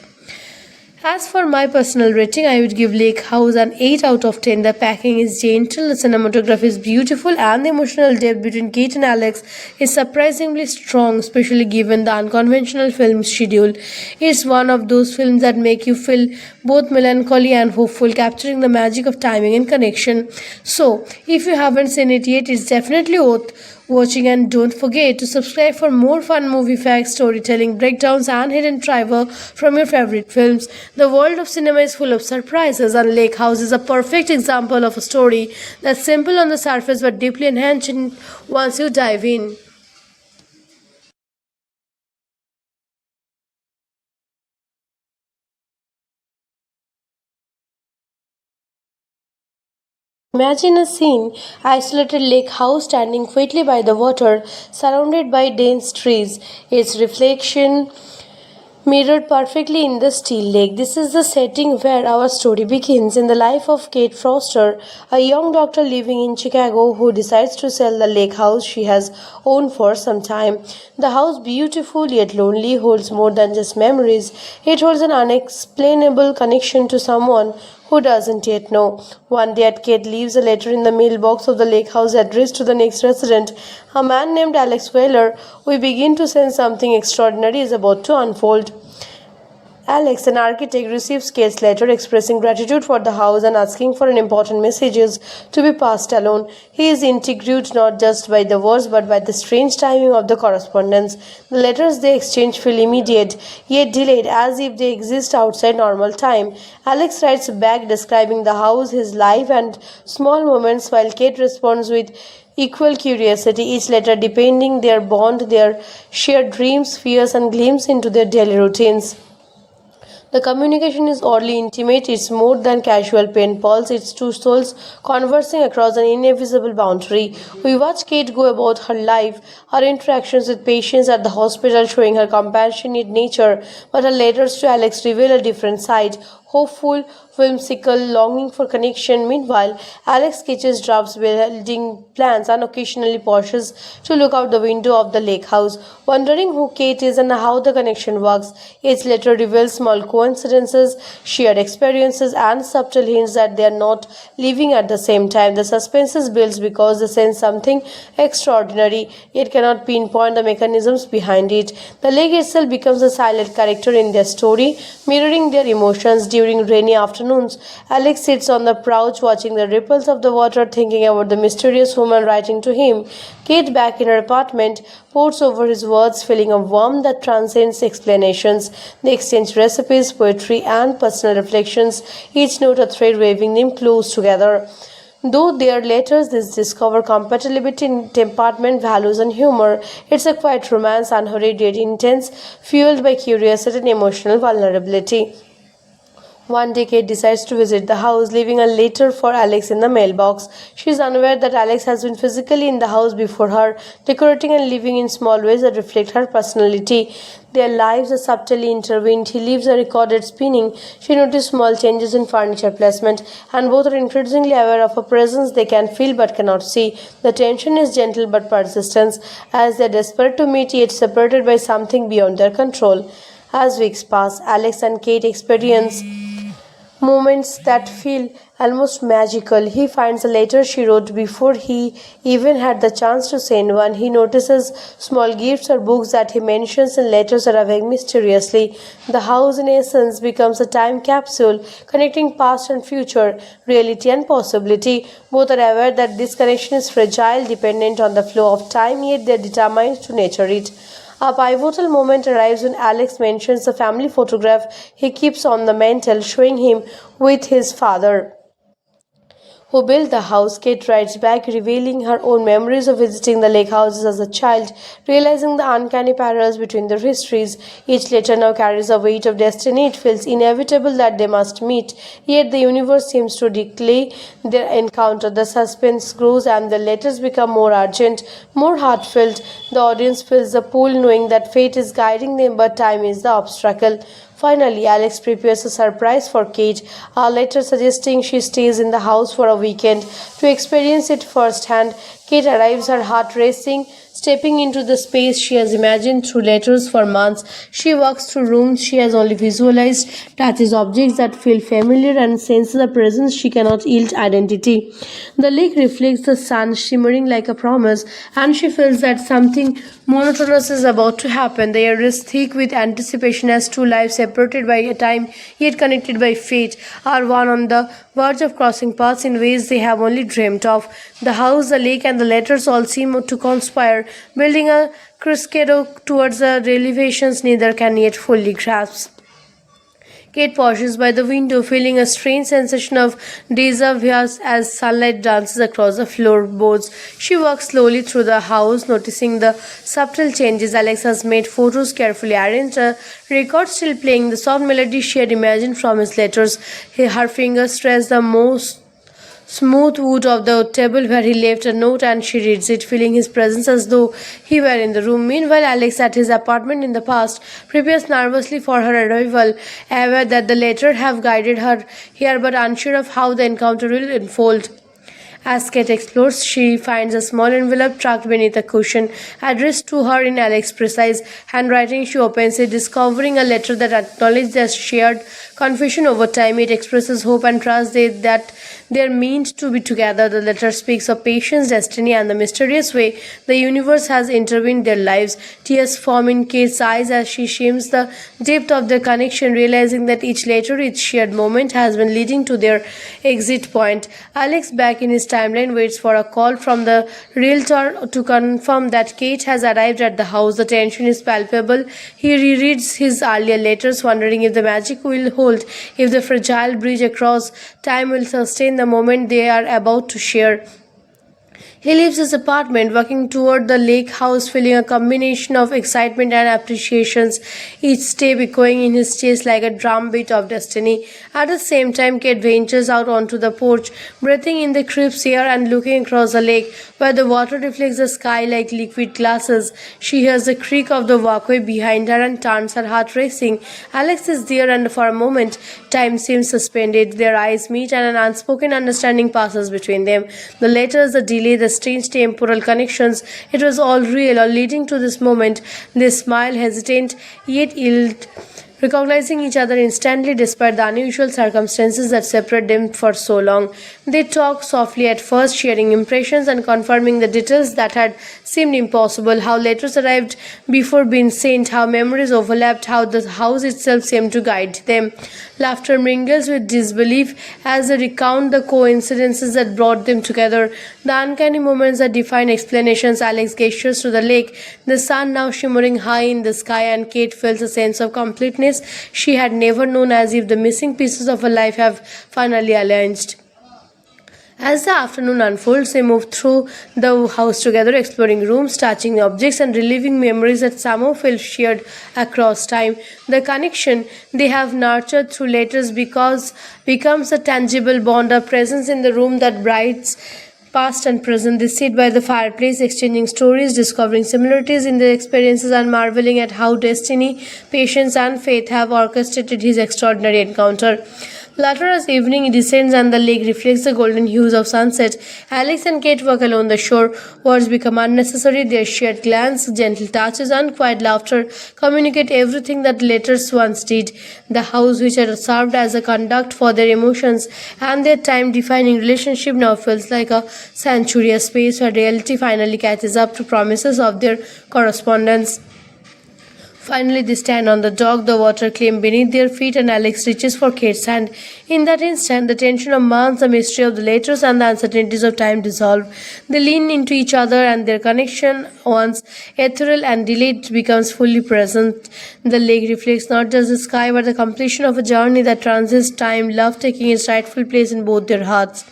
As for my personal rating, I would give Lake House an 8 out of 10. The packing is gentle, the cinematography is beautiful, and the emotional depth between Kate and Alex is surprisingly strong, especially given the unconventional film schedule. It's one of those films that make you feel both melancholy and hopeful, capturing the magic of timing and connection. So, if you haven't seen it yet, it's definitely worth watching, and don't forget to subscribe for more fun movie facts, storytelling, breakdowns, and hidden trivia from your favorite films. The world of cinema is full of surprises, and Lake House is a perfect example of a story that's simple on the surface but deeply enhancing once you dive in. Imagine a scene, isolated lake house standing quietly by the water, surrounded by dense trees, its reflection mirrored perfectly in the still lake. This is the setting where our story begins, in the life of Kate Foster, a young doctor living in Chicago who decides to sell the lake house she has owned for some time. The house, beautiful yet lonely, holds more than just memories. It holds an unexplainable connection to someone who doesn't yet know. One day, Kate leaves a letter in the mailbox of the lake house addressed to the next resident, a man named Alex Wheeler. We begin to sense something extraordinary is about to unfold. Alex, an architect, receives Kate's letter expressing gratitude for the house and asking for an important messages to be passed along. He is intrigued not just by the words but by the strange timing of the correspondence. The letters they exchange feel immediate, yet delayed, as if they exist outside normal time. Alex writes back describing the house, his life, and small moments, while Kate responds with equal curiosity, each letter depending their bond, their shared dreams, fears, and glimpse into their daily routines. The communication is oddly intimate. It's more than casual pen pals. It's two souls conversing across an invisible boundary. We watch Kate go about her life, her interactions with patients at the hospital showing her compassionate nature, but her letters to Alex reveal a different side, hopeful, whimsical, longing for connection. Meanwhile, Alex sketches drafts, building plans, and occasionally pauses to look out the window of the lake house, wondering who Kate is and how the connection works. Each letter reveals small coincidences, shared experiences, and subtle hints that they are not living at the same time. The suspense is built because they sense something extraordinary, yet cannot pinpoint the mechanisms behind it. The lake itself becomes a silent character in their story, mirroring their emotions. During rainy afternoons, Alex sits on the porch watching the ripples of the water, thinking about the mysterious woman writing to him. Kate, back in her apartment, pours over his words, feeling a warmth that transcends explanations. They exchange recipes, poetry, and personal reflections, each note a thread weaving them close together. Though their letters discover compatibility in temperament, values, and humor, it's a quiet romance, unhurried yet intense, fueled by curiosity and emotional vulnerability. One day, Kate decides to visit the house, leaving a letter for Alex in the mailbox. She is unaware that Alex has been physically in the house before her, decorating and living in small ways that reflect her personality. Their lives are subtly intertwined. He leaves a recorded spinning. She notices small changes in furniture placement, and both are increasingly aware of a presence they can feel but cannot see. The tension is gentle but persistent, as they are desperate to meet yet separated by something beyond their control. As weeks pass, Alex and Kate experience moments that feel almost magical. He finds a letter she wrote before he even had the chance to send one. He notices small gifts or books that he mentions in letters arriving mysteriously. The house, in essence, becomes a time capsule connecting past and future, reality and possibility. Both are aware that this connection is fragile, dependent on the flow of time, yet they are determined to nurture it. A pivotal moment arrives when Alex mentions the family photograph he keeps on the mantel, showing him with his father who built the house. Kate writes back, revealing her own memories of visiting the lake houses as a child, realizing the uncanny parallels between their histories. Each letter now carries a weight of destiny. It feels inevitable that they must meet, yet the universe seems to declare their encounter. The suspense grows and the letters become more urgent, more heartfelt. The audience feels the pull, knowing that fate is guiding them, but time is the obstacle. Finally, Alex prepares a surprise for Kate, a letter suggesting she stays in the house for a weekend to experience it firsthand. Kate arrives, her heart racing, stepping into the space she has imagined through letters for months. She walks through rooms she has only visualized, touches objects that feel familiar, and senses a presence she cannot yield identity. The lake reflects the sun, shimmering like a promise, and she feels that something monotonous is about to happen. The air is thick with anticipation as two lives separated by a time yet connected by fate are one on the verge of crossing paths in ways they have only dreamt of. The house, the lake, and the letters all seem to conspire, building a crescendo towards the revelations neither can yet fully grasp. Kate pauses by the window, feeling a strange sensation of deja vu as sunlight dances across the floorboards. She walks slowly through the house, noticing the subtle changes. Alex has made photos carefully arranged, a record still playing the soft melody she had imagined from his letters. Her fingers trace the most smooth wood of the table where he left a note, and she reads it, feeling his presence as though he were in the room. Meanwhile, Alex, at his apartment in the past, prepares nervously for her arrival, aware that the letter have guided her here but unsure of how the encounter will unfold. As Kate explores, she finds a small envelope tucked beneath a cushion, addressed to her in Alex's precise handwriting. She opens it, discovering a letter that acknowledges their shared confusion over time. It expresses hope and trust that they are meant to be together. The letter speaks of patience, destiny, and the mysterious way the universe has intervened their lives. Tears form in Kate's eyes as she shims the depth of their connection, realizing that each letter, each shared moment has been leading to their exit point. Alex, back in his timeline, waits for a call from the realtor to confirm that Kate has arrived at the house. The tension is palpable. He rereads his earlier letters, wondering if the magic will hold, if the fragile bridge across time will sustain the moment they are about to share. He leaves his apartment, walking toward the lake house, feeling a combination of excitement and appreciation, each step echoing in his chest like a drumbeat of destiny. At the same time, Kate ventures out onto the porch, breathing in the crisp air and looking across the lake, where the water reflects the sky like liquid glasses. She hears the creak of the walkway behind her and turns, her heart racing. Alex is there, and for a moment, time seems suspended. Their eyes meet, and an unspoken understanding passes between them. The letters, the delay, the strange temporal connections, it was all real, all leading to this moment. They smile, hesitant, yet yield, recognizing each other instantly despite the unusual circumstances that separate them for so long. They talk softly at first, sharing impressions and confirming the details that had seemed impossible, how letters arrived before being sent, how memories overlapped, how the house itself seemed to guide them. Laughter mingles with disbelief as they recount the coincidences that brought them together, the uncanny moments that define explanations. Alex gestures to the lake, the sun now shimmering high in the sky, and Kate feels a sense of completeness she had never known, as if the missing pieces of her life have finally aligned. As the afternoon unfolds, they move through the house together, exploring rooms, touching objects, and reliving memories that somehow feel shared across time. The connection they have nurtured through letters becomes a tangible bond, a presence in the room that brights past and present. They sit by the fireplace, exchanging stories, discovering similarities in their experiences, and marveling at how destiny, patience, and faith have orchestrated his extraordinary encounter. Later, as evening descends and the lake reflects the golden hues of sunset, Alex and Kate walk along the shore. Words become unnecessary. Their shared glance, gentle touches, and quiet laughter communicate everything that letters once did. The house, which had served as a conduct for their emotions and their time-defining relationship, now feels like a sanctuary, a space where reality finally catches up to promises of their correspondence. Finally, they stand on the dock, the water claimed beneath their feet, and Alex reaches for Kate's hand. In that instant, the tension of months, the mystery of the letters, and the uncertainties of time dissolve. They lean into each other, and their connection, once ethereal and delayed, becomes fully present. The lake reflects not just the sky, but the completion of a journey that transcends time, love taking its rightful place in both their hearts.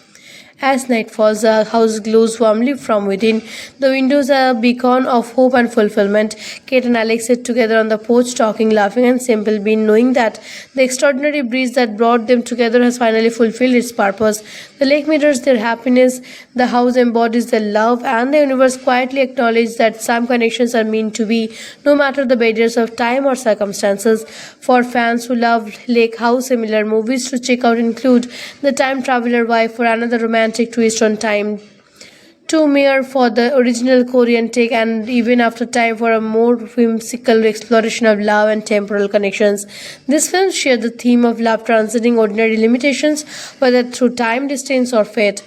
As night falls, the house glows warmly from within. The windows are a beacon of hope and fulfillment. Kate and Alex sit together on the porch, talking, laughing, and simple being, knowing that the extraordinary breeze that brought them together has finally fulfilled its purpose. The lake mirrors their happiness, the house embodies their love, and the universe quietly acknowledges that some connections are meant to be, no matter the barriers of time or circumstances. For fans who love Lake House, similar movies to check out include The Time Traveler Wife, for another romantic twist on time, Two Mere for the original Korean take, and Even After Time for a more whimsical exploration of love and temporal connections. These films share the theme of love transcending ordinary limitations, whether through time, distance, or fate.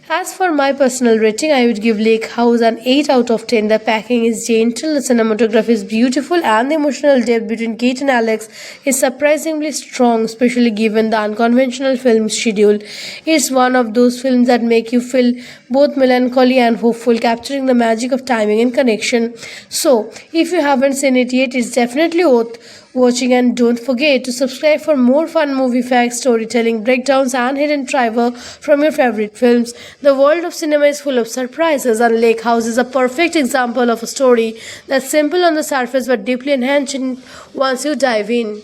As for my personal rating, I would give Lake House an 8 out of 10. The packing is gentle, the cinematography is beautiful, and the emotional depth between Kate and Alex is surprisingly strong, especially given the unconventional film schedule. It's one of those films that make you feel both melancholy and hopeful, capturing the magic of timing and connection. So, if you haven't seen it yet, it's definitely worth watching, and don't forget to subscribe for more fun movie facts, storytelling, breakdowns, and hidden trivia from your favorite films. The world of cinema is full of surprises, and Lake House is a perfect example of a story that's simple on the surface but deeply enhancing once you dive in.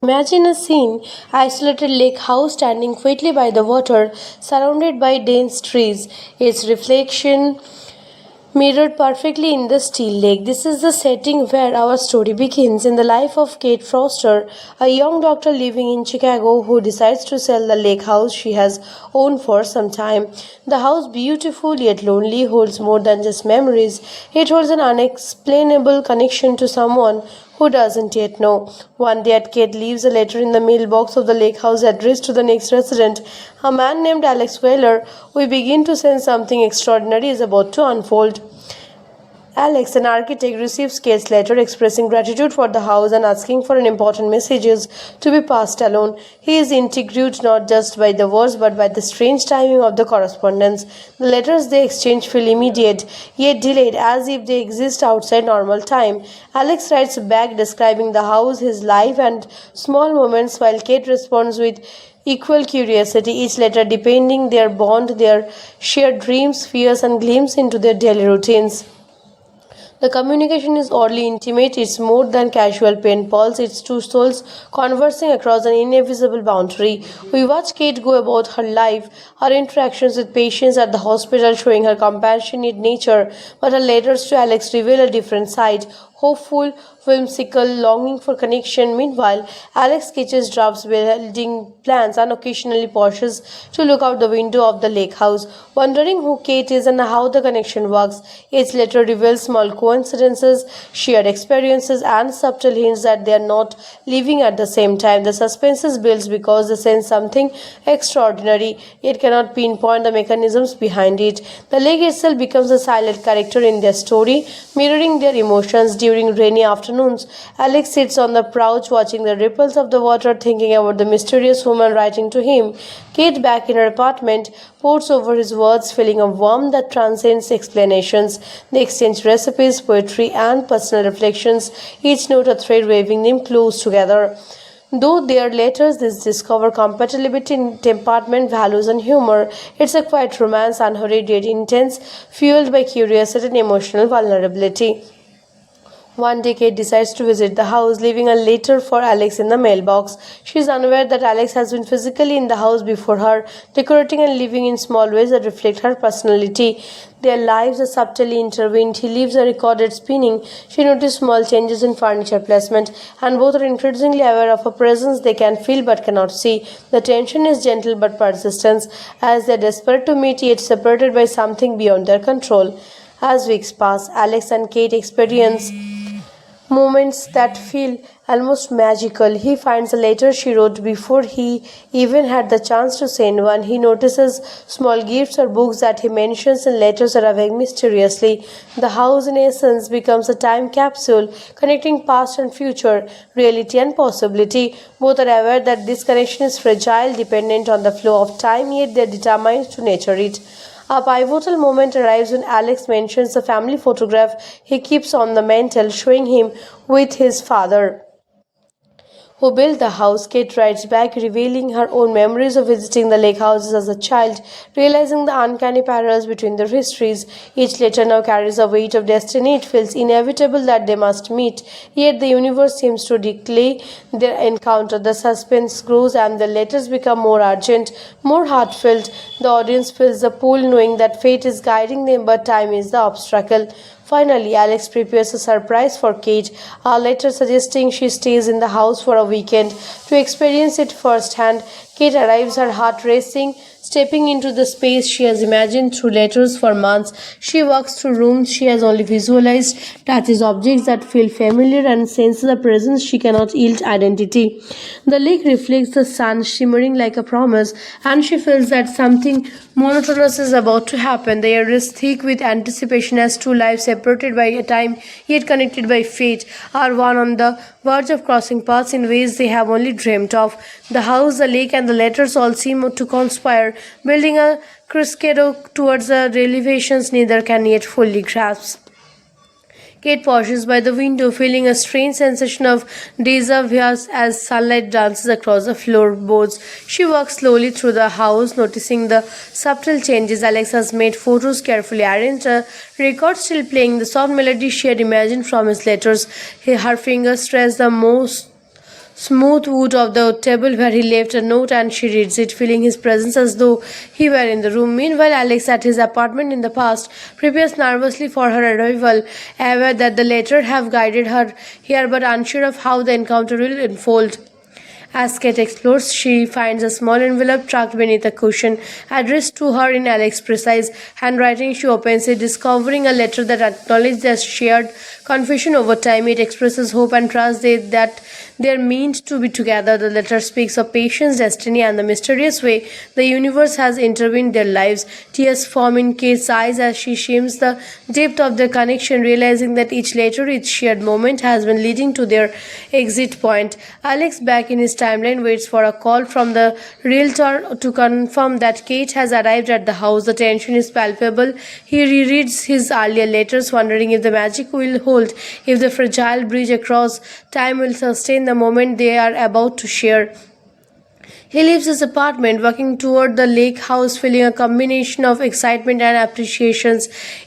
Imagine a scene, isolated lake house standing quietly by the water, surrounded by dense trees, its reflection mirrored perfectly in the still lake. This is the setting where our story begins, in the life of Kate Foster, a young doctor living in Chicago who decides to sell the lake house she has owned for some time. The house, beautiful yet lonely, holds more than just memories. It holds an unexplainable connection to someone who doesn't yet know. One day, Kate leaves a letter in the mailbox of the lake house addressed to the next resident, a man named Alex Wheeler. We begin to sense something extraordinary is about to unfold. Alex, an architect, receives Kate's letter expressing gratitude for the house and asking for an important messages to be passed along. He is intrigued not just by the words but by the strange timing of the correspondence. The letters they exchange feel immediate, yet delayed, as if they exist outside normal time. Alex writes back describing the house, his life, and small moments, while Kate responds with equal curiosity, each letter depending their bond, their shared dreams, fears, and glimpses into their daily routines. The communication is oddly intimate. It's more than casual pen pals. It's two souls conversing across an invisible boundary. We watch Kate go about her life, her interactions with patients at the hospital showing her compassionate nature, but her letters to Alex reveal a different side, hopeful, whimsical, longing for connection. Meanwhile, Alex sketches drafts, building plans, and occasionally pauses to look out the window of the lake house, wondering who Kate is and how the connection works. Each letter reveals small coincidences, shared experiences, and subtle hints that they are not living at the same time. The suspense builds because they sense something extraordinary, yet cannot pinpoint the mechanisms behind it. The lake itself becomes a silent character in their story, mirroring their emotions, during rainy afternoons. Alex sits on the couch watching the ripples of the water, thinking about the mysterious woman writing to him. Kate, back in her apartment, pours over his words, feeling a warmth that transcends explanations. They exchange recipes, poetry, and personal reflections, each note a thread weaving them close together. Though their letters discover compatibility in temperament, values, and humor, it's a quiet romance, unhurried yet intense, fueled by curiosity and emotional vulnerability. One day, Kate decides to visit the house, leaving a letter for Alex in the mailbox. She is unaware that Alex has been physically in the house before her, decorating and living in small ways that reflect her personality. Their lives are subtly intertwined. He leaves a recorded spinning. She notices small changes in furniture placement, and both are increasingly aware of a presence they can feel but cannot see. The tension is gentle but persistent, as they are desperate to meet yet separated by something beyond their control. As weeks pass, Alex and Kate experience moments that feel almost magical. He finds a letter she wrote before he even had the chance to send one. He notices small gifts or books that he mentions in letters arriving mysteriously. The house, in essence, becomes a time capsule connecting past and future, reality and possibility. Both are aware that this connection is fragile, dependent on the flow of time, yet they are determined to nurture it. A pivotal moment arrives when Alex mentions the family photograph he keeps on the mantel, showing him with his father, who built the house. Kate writes back, revealing her own memories of visiting the lake houses as a child, realizing the uncanny parallels between their histories. Each letter now carries a weight of destiny. It feels inevitable that they must meet, yet the universe seems to declare their encounter. The suspense grows and the letters become more urgent, more heartfelt. The audience feels the pull, knowing that fate is guiding them, but time is the obstacle. Finally, Alex prepares a surprise for Kate, a letter suggesting she stays in the house for a weekend to experience it firsthand. Kate arrives, her heart racing, stepping into the space she has imagined through letters for months. She walks through rooms she has only visualized, touches objects that feel familiar, and senses a presence she cannot yield identity. The lake reflects the sun, shimmering like a promise, and she feels that something monotonous is about to happen. The air is thick with anticipation as two lives separated by a time yet connected by fate are one on the verge of crossing paths in ways they have only dreamt of. The house, the lake, and the letters all seem to conspire, building a crescendo towards the revelations neither can yet fully grasp. Kate pauses by the window, feeling a strange sensation of deja vu as sunlight dances across the floorboards. She walks slowly through the house, noticing the subtle changes. Alex has made photos carefully arranged, a record still playing the soft melody she had imagined from his letters. Her fingers trace the most smooth wood of the table where he left a note, and she reads it, feeling his presence as though he were in the room. Meanwhile, Alex, at his apartment in the past, prepares nervously for her arrival, aware that the letter have guided her here but unsure of how the encounter will unfold. As Kate explores, she finds a small envelope tucked beneath a cushion, addressed to her in Alex's precise handwriting. She opens it, discovering a letter that acknowledges their shared confusion over time. It expresses hope and trust that they are meant to be together. The letter speaks of patience, destiny, and the mysterious way the universe has intervened their lives. Tears form in Kate's eyes as she shims the depth of their connection, realizing that each letter, each shared moment has been leading to their exit point. Alex, back in his timeline, waits for a call from the realtor to confirm that Kate has arrived at the house. The tension is palpable. He rereads his earlier letters, wondering if the magic will hold, if the fragile bridge across time will sustain the moment they are about to share. He leaves his apartment, walking toward the lake house, feeling a combination of excitement and appreciation,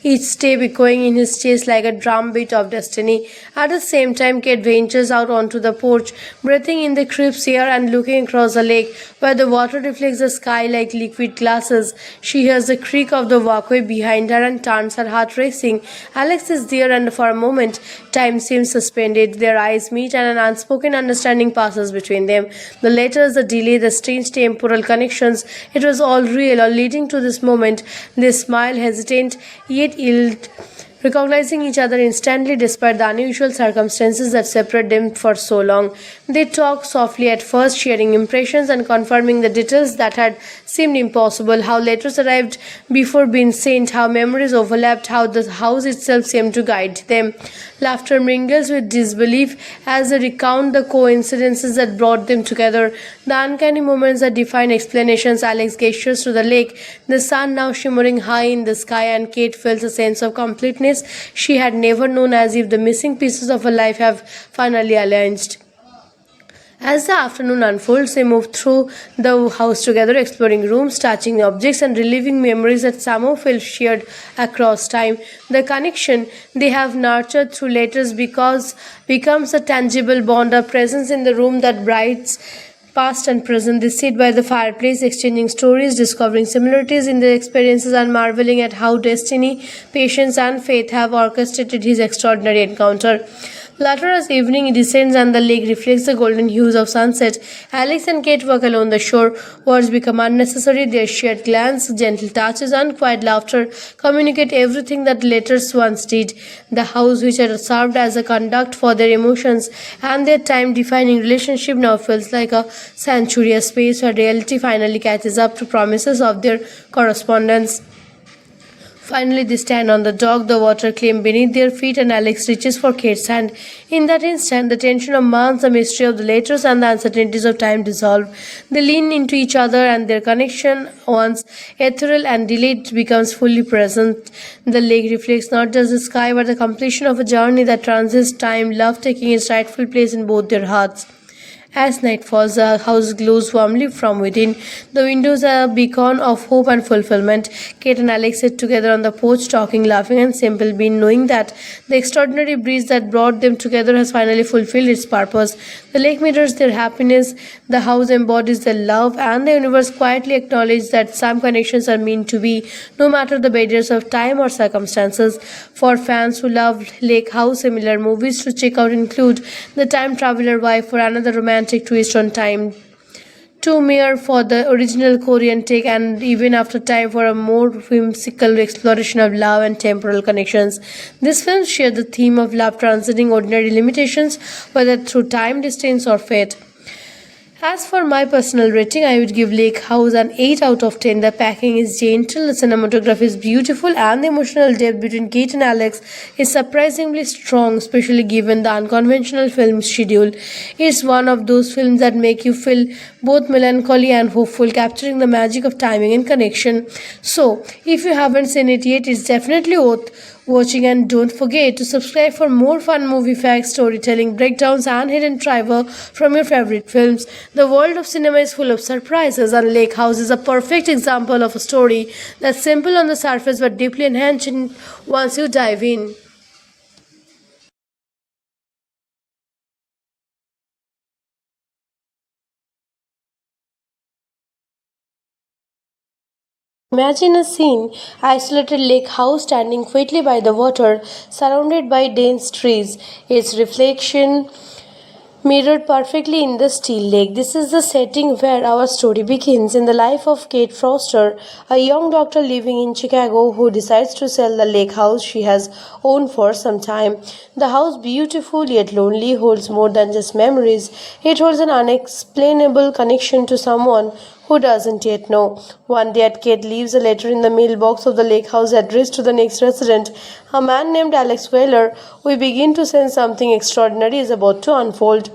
each step echoing in his chest like a drumbeat of destiny. At the same time, Kate ventures out onto the porch, breathing in the crisp air and looking across the lake, where the water reflects the sky like liquid glasses. She hears the creak of the walkway behind her and turns, her heart racing. Alex is there, and for a moment, time seems suspended. Their eyes meet, and an unspoken understanding passes between them. The letters, the delay, the strange temporal connections, it was all real, all leading to this moment. They smile, hesitant, yet yield, recognizing each other instantly despite the unusual circumstances that separate them for so long. They talked softly at first, sharing impressions and confirming the details that had seemed impossible, how letters arrived before being sent, how memories overlapped, how the house itself seemed to guide them. Laughter mingles with disbelief as they recount the coincidences that brought them together, the uncanny moments that define explanations. Alex gestures to the lake, the sun now shimmering high in the sky, and Kate feels a sense of completeness she had never known, as if the missing pieces of her life have finally aligned. As the afternoon unfolds, they move through the house together, exploring rooms, touching objects, and reliving memories that somehow feel shared across time. The connection they have nurtured through letters becomes a tangible bond, a presence in the room that brights past and present. They sit by the fireplace, exchanging stories, discovering similarities in their experiences, and marveling at how destiny, patience, and faith have orchestrated his extraordinary encounter. Later, as evening descends and the lake reflects the golden hues of sunset, Alex and Kate walk along the shore. Words become unnecessary. Their shared glance, gentle touches, and quiet laughter communicate everything that letters once did. The house, which had served as a conduct for their emotions and their time-defining relationship, now feels like a sanctuary, a space where reality finally catches up to promises of their correspondence. Finally, they stand on the dock, the water clean beneath their feet, and Alex reaches for Kate's hand. In that instant, the tension of months, the mystery of the letters, and the uncertainties of time dissolve. They lean into each other, and their connection, once ethereal and delayed, becomes fully present. The lake reflects not just the sky, but the completion of a journey that transcends time, love taking its rightful place in both their hearts. As night falls, the house glows warmly from within. The windows are a beacon of hope and fulfillment. Kate and Alex sit together on the porch, talking, laughing, and simple being, knowing that the extraordinary breeze that brought them together has finally fulfilled its purpose. The lake mirrors their happiness, the house embodies their love, and the universe quietly acknowledges that some connections are meant to be, no matter the barriers of time or circumstances. For fans who love Lake House, similar movies to check out include The Time Traveler Wife, for another romantic twist on time, Two Mere for the original Korean take, and Even After Time for a more whimsical exploration of love and temporal connections. These films share the theme of love transcending ordinary limitations, whether through time, distance, or fate. As for my personal rating, I would give Lake House an 8 out of 10. The packing is gentle, the cinematography is beautiful, and the emotional depth between Kate and Alex is surprisingly strong, especially given the unconventional film schedule. It's one of those films that make you feel both melancholy and hopeful, capturing the magic of timing and connection. So, if you haven't seen it yet, it's definitely worth watching, and don't forget to subscribe for more fun movie facts, storytelling, breakdowns, and hidden trivia from your favorite films. The world of cinema is full of surprises, and Lake House is a perfect example of a story that's simple on the surface but deeply enhancing once you dive in. Imagine a scene, isolated lake house standing quietly by the water, surrounded by dense trees, its reflection mirrored perfectly in the still lake. This is the setting where our story begins, in the life of Kate Foster, a young doctor living in Chicago who decides to sell the lake house she has owned for some time. The house, beautiful yet lonely, holds more than just memories. It holds an unexplainable connection to someone who doesn't yet know. One day, Kate leaves a letter in the mailbox of the lake house addressed to the next resident, a man named Alex Wheeler. We begin to sense something extraordinary is about to unfold.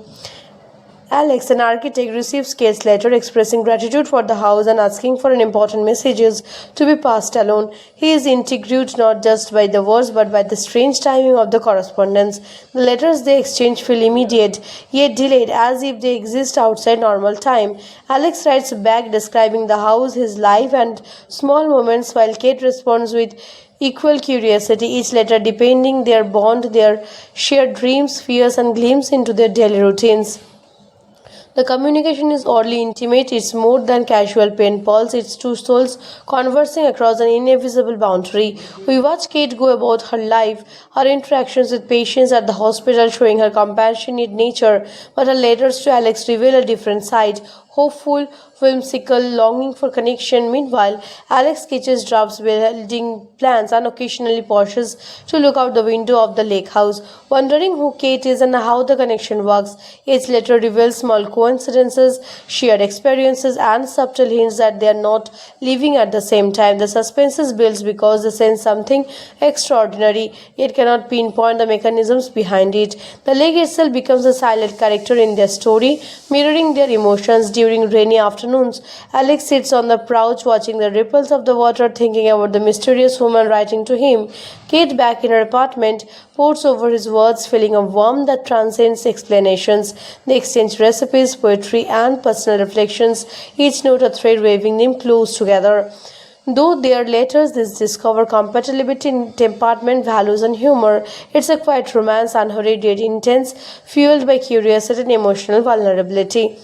Alex, an architect, receives Kate's letter expressing gratitude for the house and asking for an important messages to be passed along. He is intrigued not just by the words but by the strange timing of the correspondence. The letters they exchange feel immediate, yet delayed, as if they exist outside normal time. Alex writes back describing the house, his life, and small moments, while Kate responds with equal curiosity, each letter depending their bond, their shared dreams, fears, and glimpses into their daily routines. The communication is oddly intimate. It's more than casual pen pals. It's two souls conversing across an invisible boundary. We watch Kate go about her life, her interactions with patients at the hospital, showing her compassionate nature, but her letters to Alex reveal a different side, hopeful, whimsical, longing for connection. Meanwhile, Alex sketches drafts, building plans, and occasionally pauses to look out the window of the lake house, wondering who Kate is and how the connection works. Each letter reveals small coincidences, shared experiences, and subtle hints that they are not living at the same time. The suspense is built because they sense something extraordinary, yet cannot pinpoint the mechanisms behind it. The lake itself becomes a silent character in their story, mirroring their emotions. During rainy afternoons, Alex sits on the porch watching the ripples of the water, thinking about the mysterious woman writing to him. Kate, back in her apartment, pours over his words, feeling a warmth that transcends explanations. They exchange recipes, poetry, and personal reflections, each note a thread weaving them close together. Though their letters discover compatibility in temperament, values, and humor, it's a quiet romance, unhurried yet intense, fueled by curiosity and emotional vulnerability.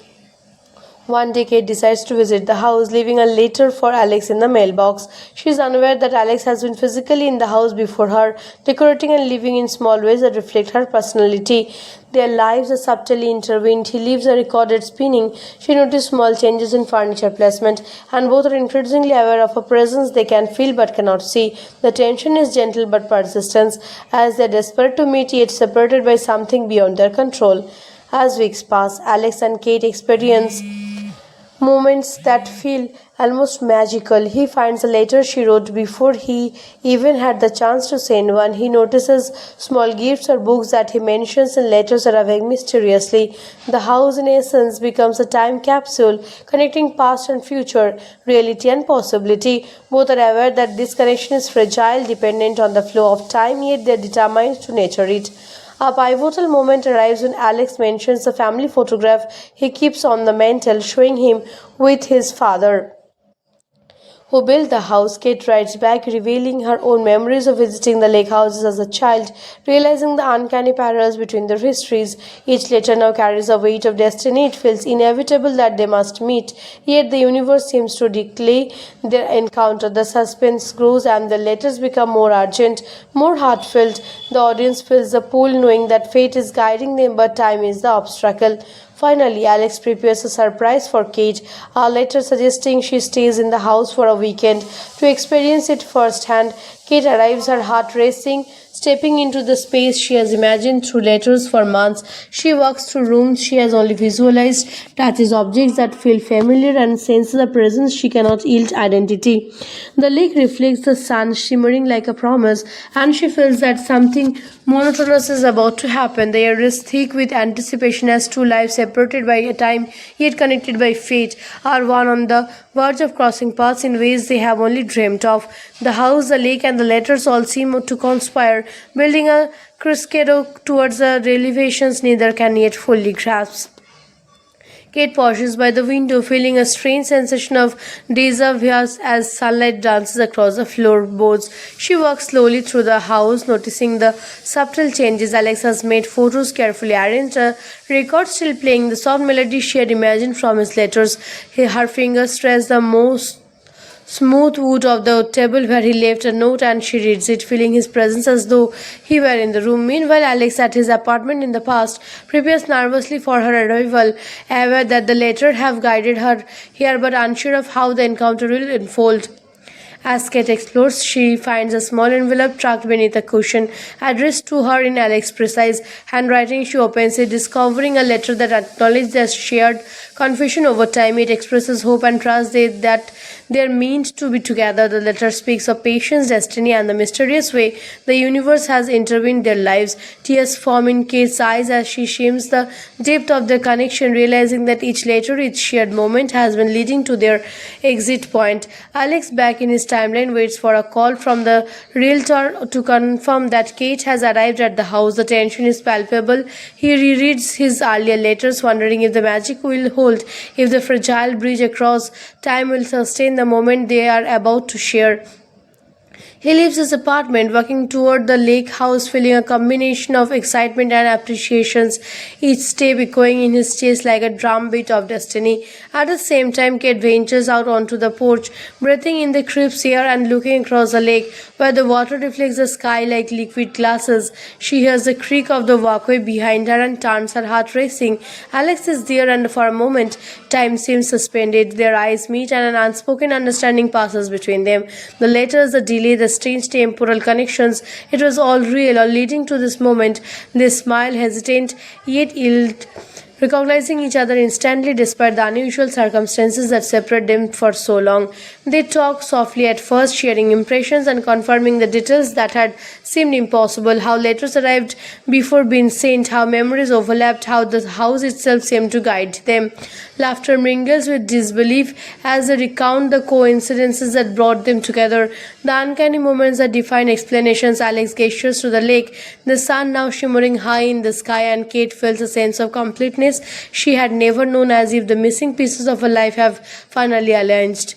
One day, Kate decides to visit the house, leaving a letter for Alex in the mailbox. She is unaware that Alex has been physically in the house before her, decorating and living in small ways that reflect her personality. Their lives are subtly intertwined. He leaves a recorded spinning. She notices small changes in furniture placement, and both are increasingly aware of a presence they can feel but cannot see. The tension is gentle but persistent, as they are desperate to meet yet separated by something beyond their control. As weeks pass, Alex and Kate experience moments that feel almost magical. He finds a letter she wrote before he even had the chance to send one. He notices small gifts or books that he mentions in letters arriving mysteriously. The house, in essence, becomes a time capsule connecting past and future, reality and possibility. Both are aware that this connection is fragile, dependent on the flow of time, yet they are determined to nurture it. A pivotal moment arrives when Alex mentions the family photograph he keeps on the mantel, showing him with his father, who built the house. Kate writes back, revealing her own memories of visiting the lake houses as a child, realizing the uncanny parallels between their histories. Each letter now carries a weight of destiny. It feels inevitable that they must meet, yet the universe seems to declare their encounter. The suspense grows and the letters become more urgent, more heartfelt. The audience feels the pull, knowing that fate is guiding them, but time is the obstacle. Finally, Alex prepares a surprise for Kate, a letter suggesting she stays in the house for a weekend to experience it firsthand. Kate arrives, her heart racing, stepping into the space she has imagined through letters for months. She walks through rooms she has only visualized, touches objects that feel familiar, and senses a presence she cannot yield identity. The lake reflects the sun, shimmering like a promise, and she feels that something monotonous is about to happen. The air is thick with anticipation as two lives separated by a time yet connected by fate are one on the verge of crossing paths in ways they have only dreamt of. The house, the lake, and the letters all seem to conspire, building a crescendo towards the revelations neither can yet fully grasp. Kate pauses by the window, feeling a strange sensation of déjà vu as sunlight dances across the floorboards. She walks slowly through the house, noticing the subtle changes. Alex has made photos carefully arranged, a record still playing the soft melody she had imagined from his letters. Her fingers trace the most smooth wood of the table where he left a note, and she reads it, feeling his presence as though he were in the room. Meanwhile, Alex, at his apartment in the past, prepares nervously for her arrival, aware that the letter have guided her here but unsure of how the encounter will unfold. As Kate explores, she finds a small envelope tucked beneath a cushion, addressed to her in Alex's precise handwriting. She opens it, discovering a letter that acknowledges their shared confusion over time. It expresses hope and trust that they are meant to be together. The letter speaks of patience, destiny, and the mysterious way the universe has intervened their lives. Tears form in Kate's eyes as she shames the depth of their connection, realizing that each letter, each shared moment has been leading to their exit point. Alex, back in his timeline, waits for a call from the realtor to confirm that Kate has arrived at the house. The tension is palpable. He rereads his earlier letters, wondering if the magic will hold, if the fragile bridge across time will sustain the moment they are about to share. He leaves his apartment, walking toward the lake house, feeling a combination of excitement and appreciations, each step echoing in his chest like a drumbeat of destiny. At the same time, Kate ventures out onto the porch, breathing in the crisp air and looking across the lake, where the water reflects the sky like liquid glasses. She hears the creak of the walkway behind her and turns, her heart racing. Alex is there, and for a moment, time seems suspended. Their eyes meet, and an unspoken understanding passes between them. The letters, the delay, the strange temporal connections, it was all real, all leading to this moment. They smile, hesitant, yet yield, recognizing each other instantly despite the unusual circumstances that separate them for so long. They talk softly at first, sharing impressions and confirming the details that had seemed impossible, how letters arrived before being sent, how memories overlapped, how the house itself seemed to guide them. Laughter mingles with disbelief as they recount the coincidences that brought them together, the uncanny moments that define explanations. Alex gestures to the lake, the sun now shimmering high in the sky, and Kate feels a sense of completeness she had never known, as if the missing pieces of her life have finally aligned.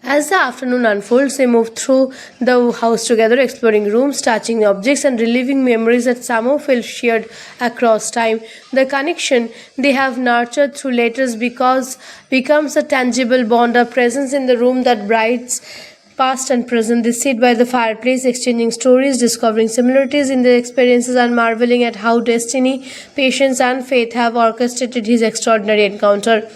As the afternoon unfolds, they move through the house together, exploring rooms, touching objects, and reliving memories that somehow feel shared across time. The connection they have nurtured through letters becomes a tangible bond, a presence in the room that brights past and present. They sit by the fireplace, exchanging stories, discovering similarities in their experiences, and marveling at how destiny, patience, and faith have orchestrated his extraordinary encounter.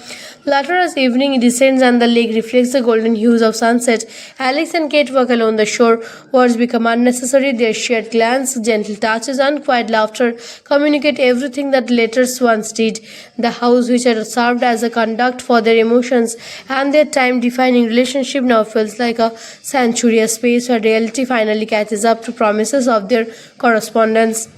Later, as evening descends and the lake reflects the golden hues of sunset, Alex and Kate walk along the shore. Words become unnecessary. Their shared glance, gentle touches, and quiet laughter communicate everything that letters once did. The house, which had served as a conduct for their emotions and their time-defining relationship, now feels like a sanctuary, a space where reality finally catches up to promises of their correspondence.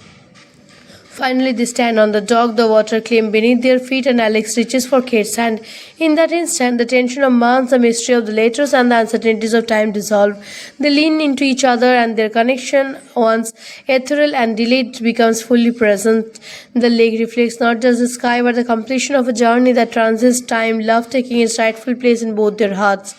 Finally, they stand on the dock, the water clean beneath their feet, and Alex reaches for Kate's hand. In that instant, the tension of months, the mystery of the letters, and the uncertainties of time dissolve. They lean into each other, and their connection, once ethereal and delayed, becomes fully present. The lake reflects not just the sky, but the completion of a journey that transcends time, love taking its rightful place in both their hearts.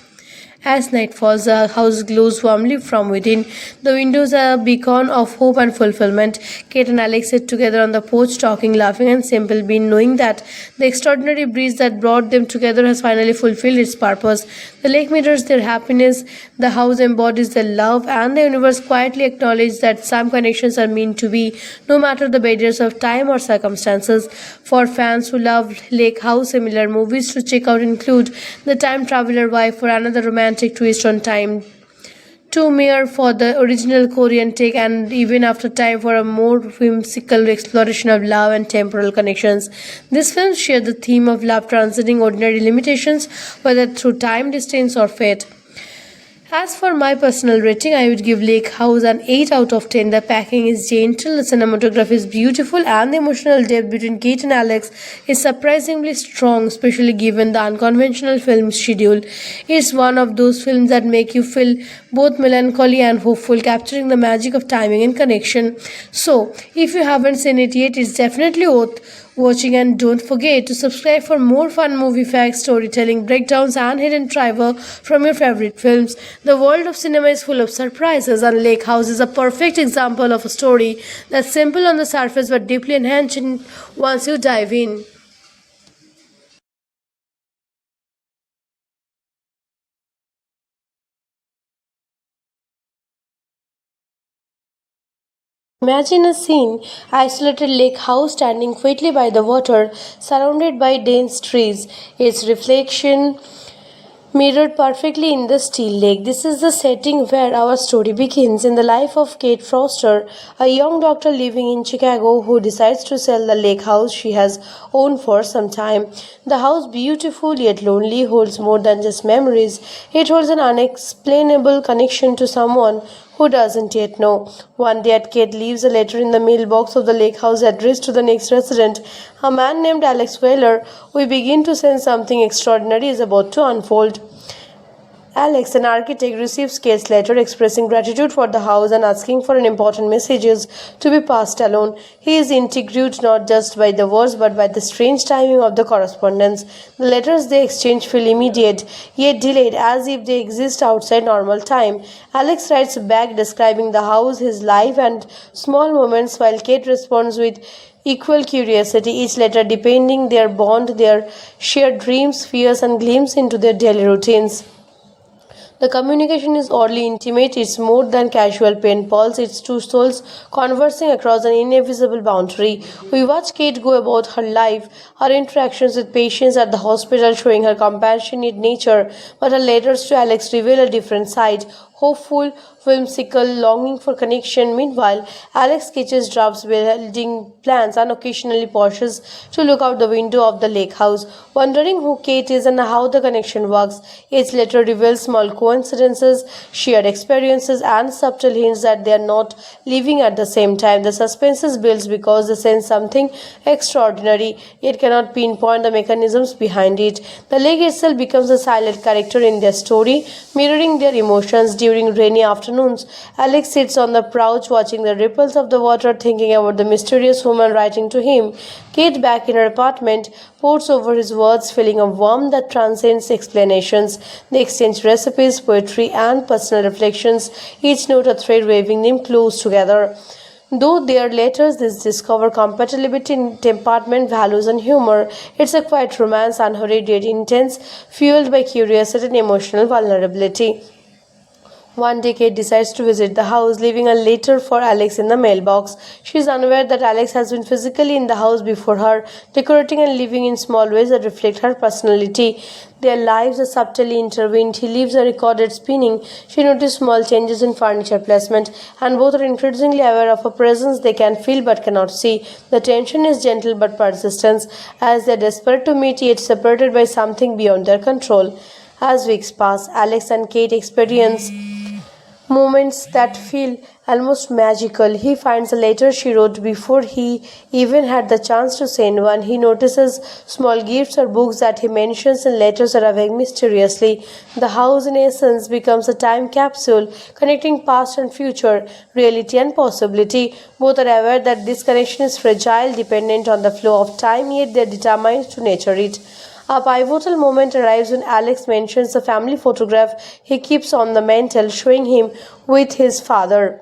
As night falls, the house glows warmly from within. The windows are a beacon of hope and fulfillment. Kate and Alex sit together on the porch, talking, laughing, and simple being, knowing that the extraordinary breeze that brought them together has finally fulfilled its purpose. The lake mirrors their happiness, the house embodies their love, and the universe quietly acknowledges that some connections are meant to be, no matter the barriers of time or circumstances. For fans who love Lake House, similar movies to check out include The Time Traveler Wife, for another romantic twist on time, Two Mere for the original Korean take, and Even After Time for a more whimsical exploration of love and temporal connections. These films share the theme of love transcending ordinary limitations, whether through time, distance, or fate. As for my personal rating, I would give Lake House an 8 out of 10. The packing is gentle, the cinematography is beautiful, and the emotional depth between Kate and Alex is surprisingly strong, especially given the unconventional film schedule. It's one of those films that make you feel both melancholy and hopeful, capturing the magic of timing and connection. So, if you haven't seen it yet, it's definitely worth watching, and don't forget to subscribe for more fun movie facts, storytelling, breakdowns, and hidden trivia from your favorite films. The world of cinema is full of surprises, and Lake House is a perfect example of a story that's simple on the surface but deeply enhancing once you dive in. Imagine a scene, isolated lake house standing quietly by the water, surrounded by dense trees, its reflection mirrored perfectly in the still lake. This is the setting where our story begins, in the life of Kate Foster, a young doctor living in Chicago who decides to sell the lake house she has owned for some time. The house, beautiful yet lonely, holds more than just memories. It holds an unexplainable connection to someone who doesn't yet know. One day, Kate leaves a letter in the mailbox of the lake house addressed to the next resident, a man named Alex Wheeler. We begin to sense something extraordinary is about to unfold. Alex, an architect, receives Kate's letter expressing gratitude for the house and asking for an important messages to be passed alone. He is intrigued not just by the words but by the strange timing of the correspondence. The letters they exchange feel immediate, yet delayed, as if they exist outside normal time. Alex writes back describing the house, his life, and small moments, while Kate responds with equal curiosity, each letter depending their bond, their shared dreams, fears, and glimpses into their daily routines. The communication is oddly intimate, it's more than casual pen pals, it's two souls conversing across an invisible boundary. We watch Kate go about her life, her interactions with patients at the hospital showing her compassionate nature, but her letters to Alex reveal a different side, hopeful, whimsical, longing for connection. Meanwhile, Alex sketches drafts, building plans, and occasionally pauses to look out the window of the lake house, wondering who Kate is and how the connection works. Each letter reveals small coincidences, shared experiences, and subtle hints that they are not living at the same time. The suspense is built because they sense something extraordinary, yet cannot pinpoint the mechanisms behind it. The lake itself becomes a silent character in their story, mirroring their emotions. During rainy afternoons, Alex sits on the couch watching the ripples of the water, thinking about the mysterious woman writing to him. Kate, back in her apartment, pours over his words, feeling a warmth that transcends explanations. They exchange recipes, poetry, and personal reflections, each note a thread weaving them close together. Though their letters discover compatibility in temperament, values, and humor, it's a quiet romance, unhurried yet intense, fueled by curiosity and emotional vulnerability. One day, Kate decides to visit the house, leaving a letter for Alex in the mailbox. She is unaware that Alex has been physically in the house before her, decorating and living in small ways that reflect her personality. Their lives are subtly intertwined. He leaves a recorded spinning. She notices small changes in furniture placement, and both are increasingly aware of a presence they can feel but cannot see. The tension is gentle but persistent, as they are desperate to meet yet separated by something beyond their control. As weeks pass, Alex and Kate experience moments that feel almost magical. He finds a letter she wrote before he even had the chance to send one. He notices small gifts or books that he mentions in letters arriving mysteriously. The house, in essence, becomes a time capsule connecting past and future, reality and possibility. Both are aware that this connection is fragile, dependent on the flow of time, yet they are determined to nurture it. A pivotal moment arrives when Alex mentions the family photograph he keeps on the mantel, showing him with his father,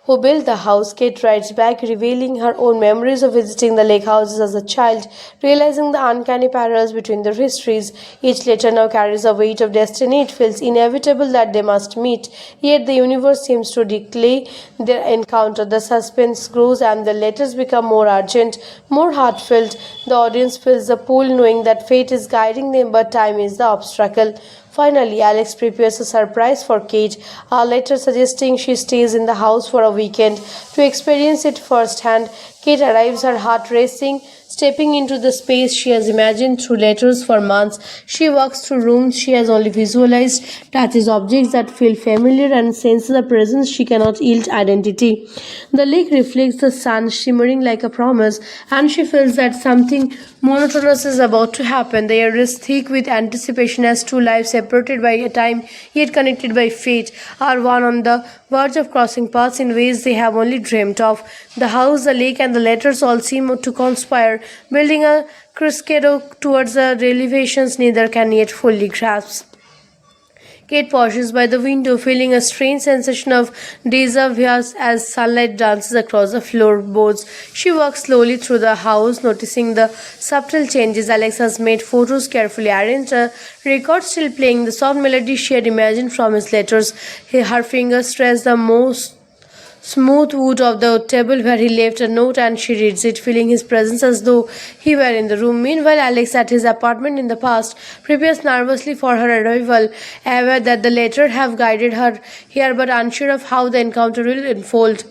who built the house. Kate writes back, revealing her own memories of visiting the lake houses as a child, realizing the uncanny parallels between their histories. Each letter now carries a weight of destiny. It feels inevitable that they must meet, yet the universe seems to declare their encounter. The suspense grows and the letters become more urgent, more heartfelt. The audience feels the pull, knowing that fate is guiding them, but time is the obstacle. Finally, Alex prepares a surprise for Kate, a letter suggesting she stays in the house for a weekend to experience it firsthand. Kate arrives, her heart racing, stepping into the space she has imagined through letters for months. She walks through rooms she has only visualized, touches objects that feel familiar, and senses a presence she cannot yield identity. The lake reflects the sun, shimmering like a promise, and she feels that something monotonous is about to happen. The air is thick with anticipation as two lives separated by a time yet connected by fate are one on the verge of crossing paths in ways they have only dreamt of. The house, the lake, and the letters all seem to conspire, building a crescendo towards the revelations neither can yet fully grasp. Kate pauses by the window, feeling a strange sensation of deja vu as sunlight dances across the floorboards. She walks slowly through the house, noticing the subtle changes. Alex has made photos carefully arranged, a record still playing the soft melody she had imagined from his letters. Her fingers trace the most smooth wood of the table where he left a note, and she reads it, feeling his presence as though he were in the room. Meanwhile, Alex, at his apartment in the past, prepares nervously for her arrival, aware that the letter have guided her here but unsure of how the encounter will unfold.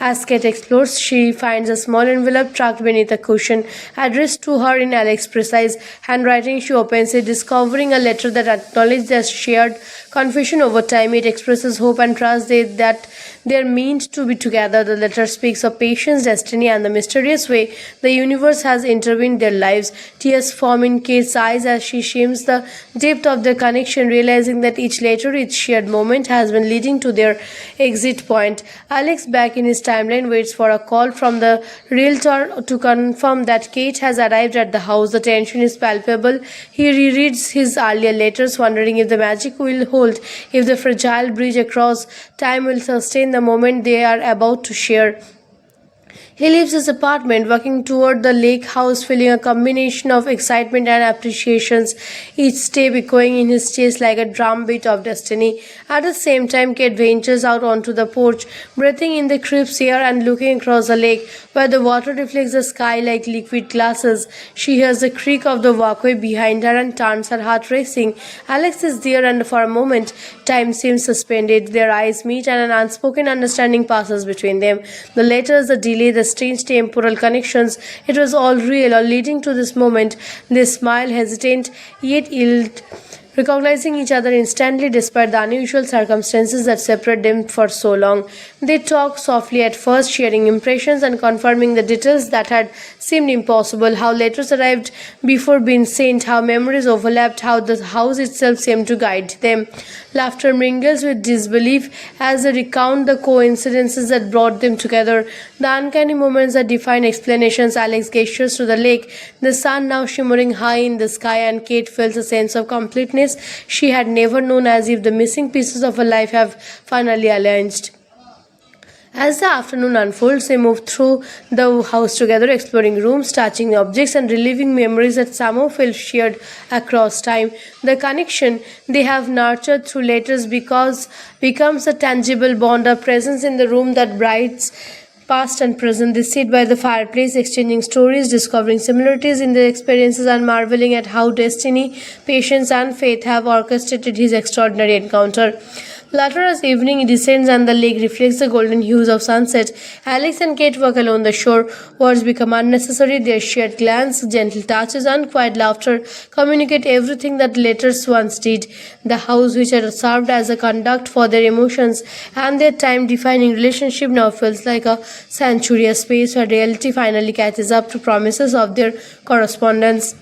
As Kate explores, she finds a small envelope tucked beneath a cushion, addressed to her in Alex's precise handwriting. She opens it, discovering a letter that acknowledges their shared confusion over time. It expresses hope and trust that they're meant to be together. The letter speaks of patience, destiny, and the mysterious way the universe has intervened their lives. Tears form in Kate's eyes as she shames the depth of their connection, realizing that each letter, each shared moment has been leading to their exit point. Alex, back in his timeline, waits for a call from the realtor to confirm that Kate has arrived at the house. The tension is palpable. He rereads his earlier letters, wondering if the magic will hold, if the fragile bridge across time will sustain the moment they are about to share. He leaves his apartment, walking toward the lake house, feeling a combination of excitement and appreciations, each step echoing in his chest like a drumbeat of destiny. At the same time, Kate ventures out onto the porch, breathing in the crisp air and looking across the lake, where the water reflects the sky like liquid glasses. She hears the creak of the walkway behind her and turns, her heart racing. Alex is there, and for a moment, time seems suspended. Their eyes meet, and an unspoken understanding passes between them. The letters, the delay, the strange temporal connections, it was all real, all leading to this moment. They smile, hesitant, yet yield, recognizing each other instantly despite the unusual circumstances that separate them for so long. They talk softly at first, sharing impressions and confirming the details that had seemed impossible, how letters arrived before being sent, how memories overlapped, how the house itself seemed to guide them. Laughter mingles with disbelief as they recount the coincidences that brought them together, the uncanny moments that define explanations. Alex gestures to the lake, the sun now shimmering high in the sky, and Kate feels a sense of completeness she had never known, as if the missing pieces of her life have finally aligned. As the afternoon unfolds, they move through the house together, exploring rooms, touching objects, and reliving memories that somehow feel shared across time. The connection they have nurtured through letters becomes a tangible bond, a presence in the room that brights past and present. They sit by the fireplace, exchanging stories, discovering similarities in their experiences, and marveling at how destiny, patience, and faith have orchestrated his extraordinary encounter. Later, as evening descends and the lake reflects the golden hues of sunset, Alex and Kate walk along the shore. Words become unnecessary. Their shared glance, gentle touches, and quiet laughter communicate everything that letters once did. The house, which had served as a conduct for their emotions and their time-defining relationship, now feels like a sanctuary, a space where reality finally catches up to promises of their correspondence.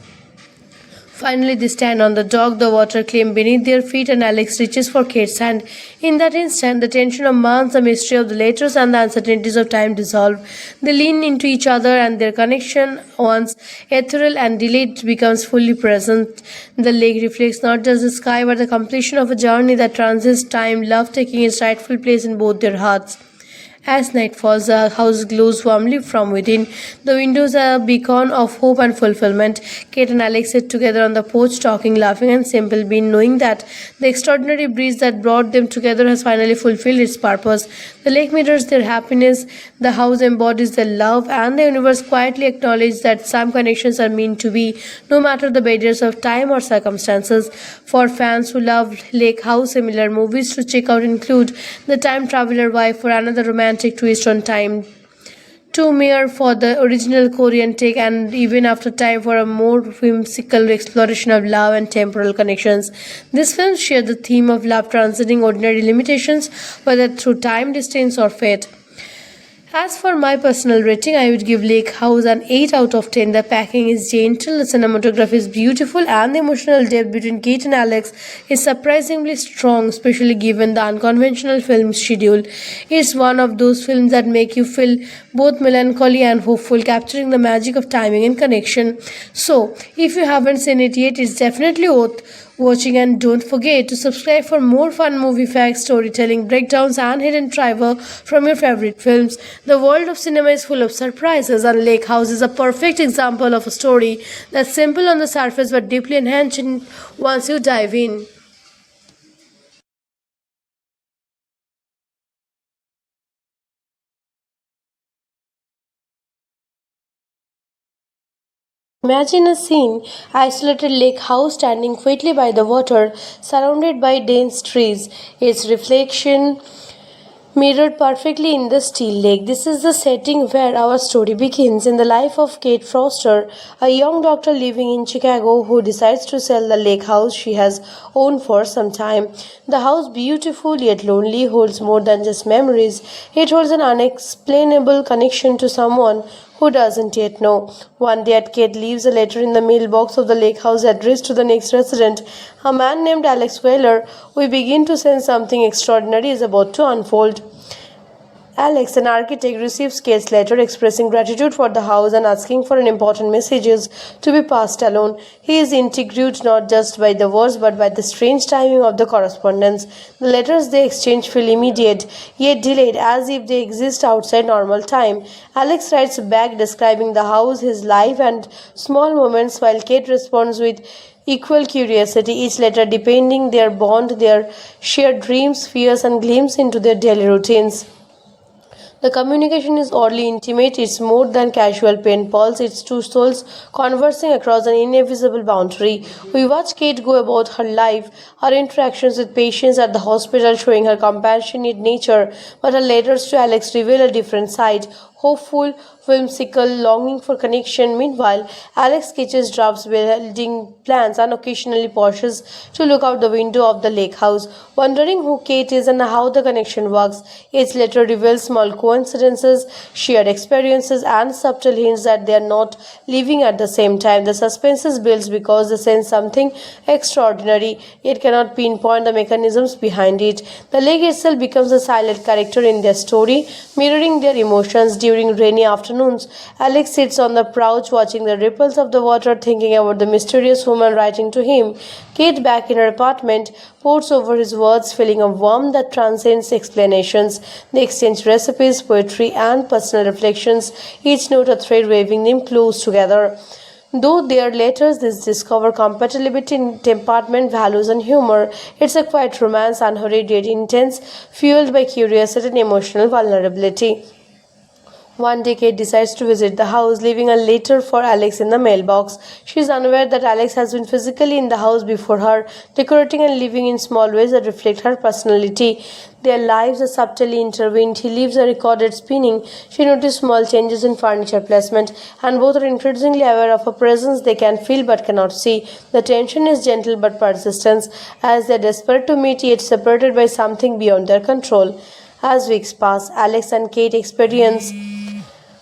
Finally, they stand on the dock, the water claim beneath their feet, and Alex reaches for Kate's hand. In that instant, the tension of months, the mystery of the letters, and the uncertainties of time dissolve. They lean into each other, and their connection, once ethereal and delayed, becomes fully present. The lake reflects not just the sky, but the completion of a journey that transcends time, love taking its rightful place in both their hearts. As night falls, the house glows warmly from within. The windows are a beacon of hope and fulfillment. Kate and Alex sit together on the porch, talking, laughing, and simple being, knowing that the extraordinary breeze that brought them together has finally fulfilled its purpose. The lake mirrors their happiness, the house embodies their love, and the universe quietly acknowledges that some connections are meant to be, no matter the barriers of time or circumstances. For fans who love Lake House, similar movies to check out include The Time Traveler Wife, for another romantic twist on time, Two Mere for the original Korean take, and Even After Time for a more whimsical exploration of love and temporal connections. These films share the theme of love transcending ordinary limitations, whether through time, distance, or fate. As for my personal rating, I would give Lake House an 8 out of 10. The packing is gentle, the cinematography is beautiful, and the emotional depth between Kate and Alex is surprisingly strong, especially given the unconventional film schedule. It's one of those films that make you feel both melancholy and hopeful, capturing the magic of timing and connection. So, if you haven't seen it yet, it's definitely worth watching, and don't forget to subscribe for more fun movie facts, storytelling, breakdowns, and hidden trivia from your favorite films. The world of cinema is full of surprises, and Lake House is a perfect example of a story that's simple on the surface but deeply enhancing once you dive in. Imagine a scene, isolated lake house standing quietly by the water, surrounded by dense trees. Its reflection mirrored perfectly in the steel lake. This is the setting where our story begins in the life of Kate Foster, a young doctor living in Chicago who decides to sell the lake house she has owned for some time. The house, beautiful yet lonely, holds more than just memories. It holds an unexplainable connection to someone who doesn't yet know. One day, Kate leaves a letter in the mailbox of the lake house addressed to the next resident, a man named Alex Wheeler. We begin to sense something extraordinary is about to unfold. Alex, an architect, receives Kate's letter expressing gratitude for the house and asking for an important messages to be passed along. He is intrigued not just by the words but by the strange timing of the correspondence. The letters they exchange feel immediate, yet delayed, as if they exist outside normal time. Alex writes back describing the house, his life, and small moments, while Kate responds with equal curiosity, each letter depending their bond, their shared dreams, fears, and glimpses into their daily routines. The communication is oddly intimate, it's more than casual pen pals, it's two souls conversing across an invisible boundary. We watch Kate go about her life, her interactions with patients at the hospital showing her compassionate nature, but her letters to Alex reveal a different side, hopeful, whimsical, longing for connection. Meanwhile, Alex sketches drafts, building plans, and occasionally pauses to look out the window of the lake house, wondering who Kate is and how the connection works. Each letter reveals small coincidences, shared experiences, and subtle hints that they are not living at the same time. The suspense builds because they sense something extraordinary, yet cannot pinpoint the mechanisms behind it. The lake itself becomes a silent character in their story, mirroring their emotions. During rainy afternoons, Alex sits on the couch watching the ripples of the water, thinking about the mysterious woman writing to him. Kate, back in her apartment, pours over his words, feeling a warmth that transcends explanations. They exchange recipes, poetry, and personal reflections, each note a thread weaving them close together. Though their letters discover compatibility in temperament, values, and humor, it's a quiet romance, unhurried yet intense, fueled by curiosity and emotional vulnerability. One day, Kate decides to visit the house, leaving a letter for Alex in the mailbox. She is unaware that Alex has been physically in the house before her, decorating and living in small ways that reflect her personality. Their lives are subtly intertwined. He leaves a recorded spinning. She notices small changes in furniture placement, and both are increasingly aware of a presence they can feel but cannot see. The tension is gentle but persistent, as they are desperate to meet yet separated by something beyond their control. As weeks pass, Alex and Kate experience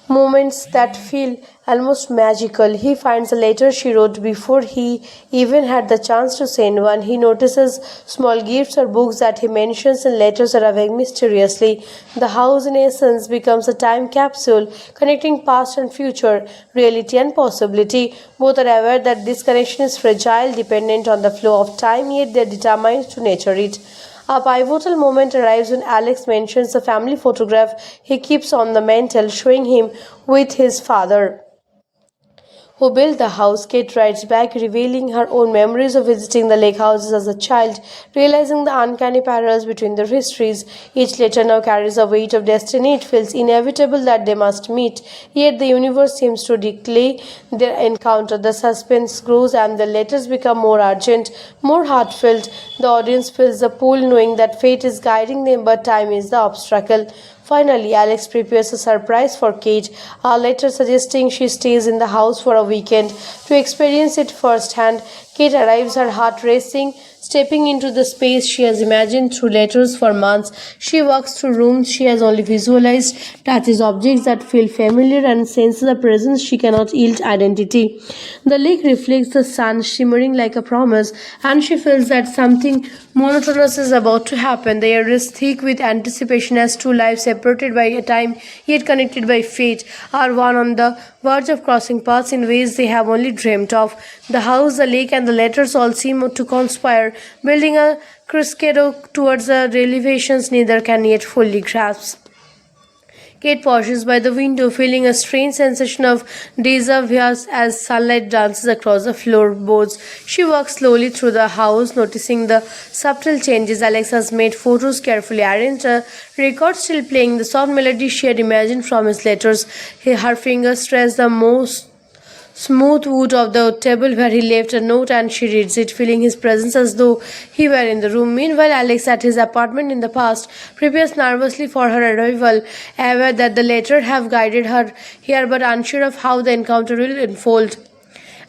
moments that feel almost magical. He finds a letter she wrote before he even had the chance to send one. He notices small gifts or books that he mentions in letters arriving mysteriously. The house, in essence, becomes a time capsule connecting past and future, reality and possibility. Both are aware that this connection is fragile, dependent on the flow of time, yet they are determined to nurture it. A pivotal moment arrives when Alex mentions the family photograph he keeps on the mantel, showing him with his father, who built the house. Kate writes back, revealing her own memories of visiting the lake houses as a child, realizing the uncanny parallels between their histories. Each letter now carries a weight of destiny. It feels inevitable that they must meet, yet the universe seems to declare their encounter. The suspense grows and the letters become more urgent, more heartfelt. The audience feels the pull, knowing that fate is guiding them, but time is the obstacle. Finally, Alex prepares a surprise for Kate, a letter suggesting she stays in the house for a weekend to experience it firsthand. Kate arrives, her heart racing, stepping into the space she has imagined through letters for months. She walks through rooms she has only visualized, touches objects that feel familiar, and senses a presence she cannot yield identity. The lake reflects the sun, shimmering like a promise, and she feels that something monotonous is about to happen. The air is thick with anticipation as two lives separated by a time yet connected by fate are one on the verge of crossing paths in ways they have only dreamt of. The house, the lake, and the letters all seem to conspire, building a crescendo towards the revelations neither can yet fully grasp. Kate pauses by the window, feeling a strange sensation of deja vu as sunlight dances across the floorboards. She walks slowly through the house, noticing the subtle changes. Alex has made photos carefully arranged, a record still playing the soft melody she had imagined from his letters. Her fingers trace the most smooth wood of the table where he left a note, and she reads it, feeling his presence as though he were in the room. Meanwhile, Alex, at his apartment in the past, prepares nervously for her arrival, aware that the letter have guided her here but unsure of how the encounter will unfold.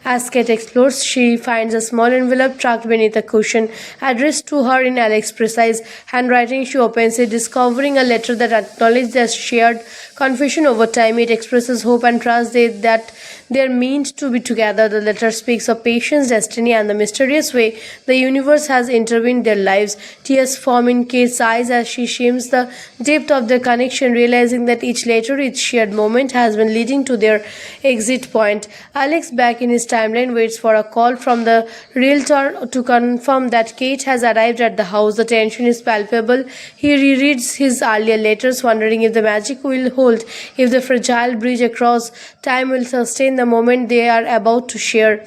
As Kate explores, she finds a small envelope tucked beneath a cushion, addressed to her in Alex's precise handwriting. She opens it, discovering a letter that acknowledges their shared confusion over time. It expresses hope and trust that they are meant to be together. The letter speaks of patience, destiny, and the mysterious way the universe has intervened their lives. Tears form in Kate's eyes as she shims the depth of their connection, realizing that each letter, each shared moment has been leading to their exit point. Alex, back in his timeline, waits for a call from the realtor to confirm that Kate has arrived at the house. The tension is palpable. He rereads his earlier letters, wondering if the magic will hold, if the fragile bridge across time will sustain the moment they are about to share.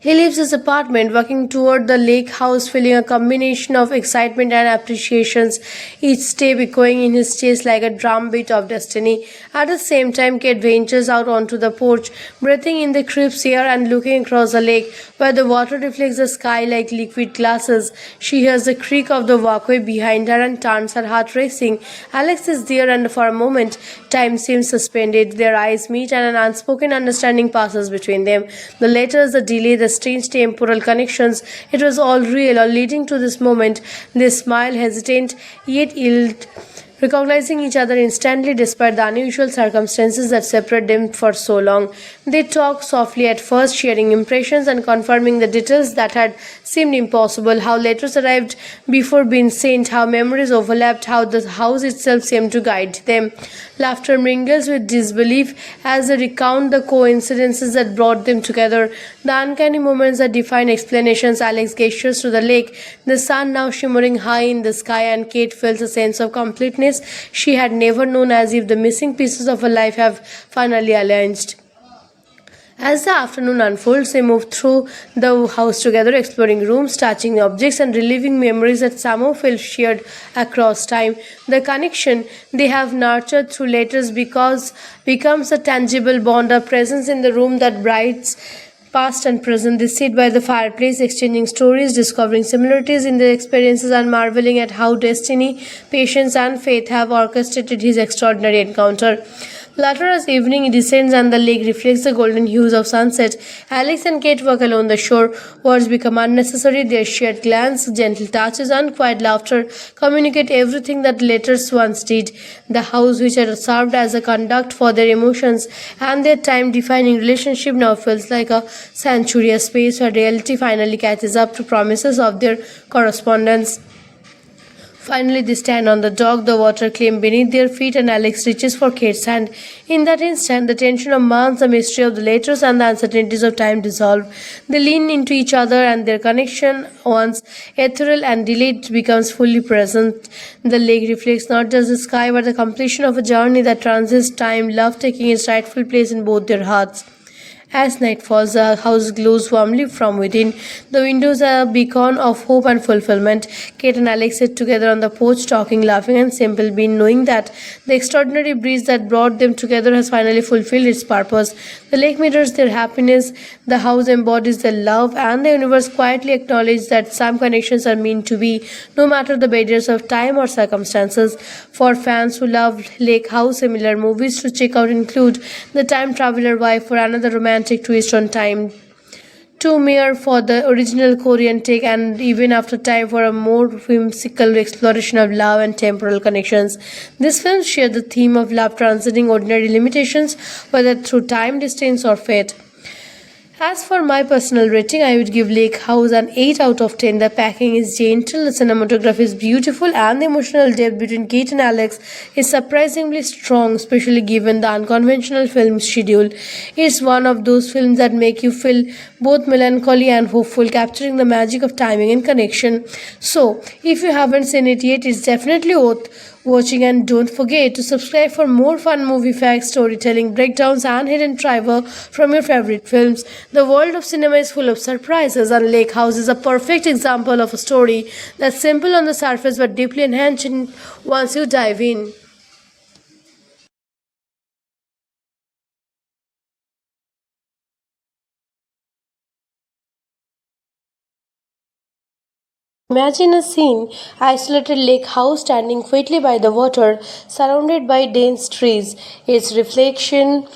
He leaves his apartment, walking toward the lake house, feeling a combination of excitement and appreciations, each step echoing in his chest like a drumbeat of destiny. At the same time, Kate ventures out onto the porch, breathing in the crisp air and looking across the lake, where the water reflects the sky like liquid glasses. She hears the creak of the walkway behind her and turns, her heart racing. Alex is there, and for a moment, time seems suspended. Their eyes meet, and an unspoken understanding passes between them. The letters, the delay, the strange temporal connections, it was all real, all leading to this moment. They smile, hesitant, yet yield, recognizing each other instantly despite the unusual circumstances that separate them for so long. They talk softly at first, sharing impressions and confirming the details that had seemed impossible, how letters arrived before being sent, how memories overlapped, how the house itself seemed to guide them. Laughter mingles with disbelief as they recount the coincidences that brought them together, the uncanny moments that define explanations. Alex gestures to the lake, the sun now shimmering high in the sky, and Kate feels a sense of completeness she had never known, as if the missing pieces of her life have finally aligned. As the afternoon unfolds, they move through the house together, exploring rooms, touching objects, and reliving memories that somehow feel shared across time. The connection they have nurtured through letters becomes a tangible bond, a presence in the room that brights past and present. They sit by the fireplace, exchanging stories, discovering similarities in their experiences, and marveling at how destiny, patience, and faith have orchestrated his extraordinary encounter. Later, as evening descends and the lake reflects the golden hues of sunset, Alex and Kate walk along the shore. Words become unnecessary. Their shared glance, gentle touches, and quiet laughter communicate everything that letters once did. The house, which had served as a conduct for their emotions and their time-defining relationship, now feels like a sanctuary, a space where reality finally catches up to promises of their correspondence. Finally, they stand on the dock, the water clean beneath their feet, and Alex reaches for Kate's hand. In that instant, the tension of months, the mystery of the letters, and the uncertainties of time dissolve. They lean into each other, and their connection, once ethereal and delayed, becomes fully present. The lake reflects not just the sky, but the completion of a journey that transcends time, love taking its rightful place in both their hearts. As night falls, the house glows warmly from within. The windows are a beacon of hope and fulfillment. Kate and Alex sit together on the porch, talking, laughing, and simple being, knowing that the extraordinary breeze that brought them together has finally fulfilled its purpose. The lake mirrors their happiness, the house embodies their love, and the universe quietly acknowledges that some connections are meant to be, no matter the barriers of time or circumstances. For fans who love Lake House, similar movies to check out include The Time Traveler Wife, for another romantic twist on time, Two Mere for the original Korean take, and Even After Time for a more whimsical exploration of love and temporal connections. These films share the theme of love transcending ordinary limitations, whether through time, distance, or fate. As for my personal rating, I would give Lake House an 8 out of 10. The packing is gentle, the cinematography is beautiful, and the emotional depth between Kate and Alex is surprisingly strong, especially given the unconventional film schedule. It's one of those films that make you feel both melancholy and hopeful, capturing the magic of timing and connection. So, if you haven't seen it yet, it's definitely worth watching, and don't forget to subscribe for more fun movie facts, storytelling, breakdowns, and hidden trivia from your favorite films. The world of cinema is full of surprises, and Lake House is a perfect example of a story that's simple on the surface but deeply enhancing once you dive in. Imagine a scene, isolated lake house standing quietly by the water, surrounded by dense trees, its reflection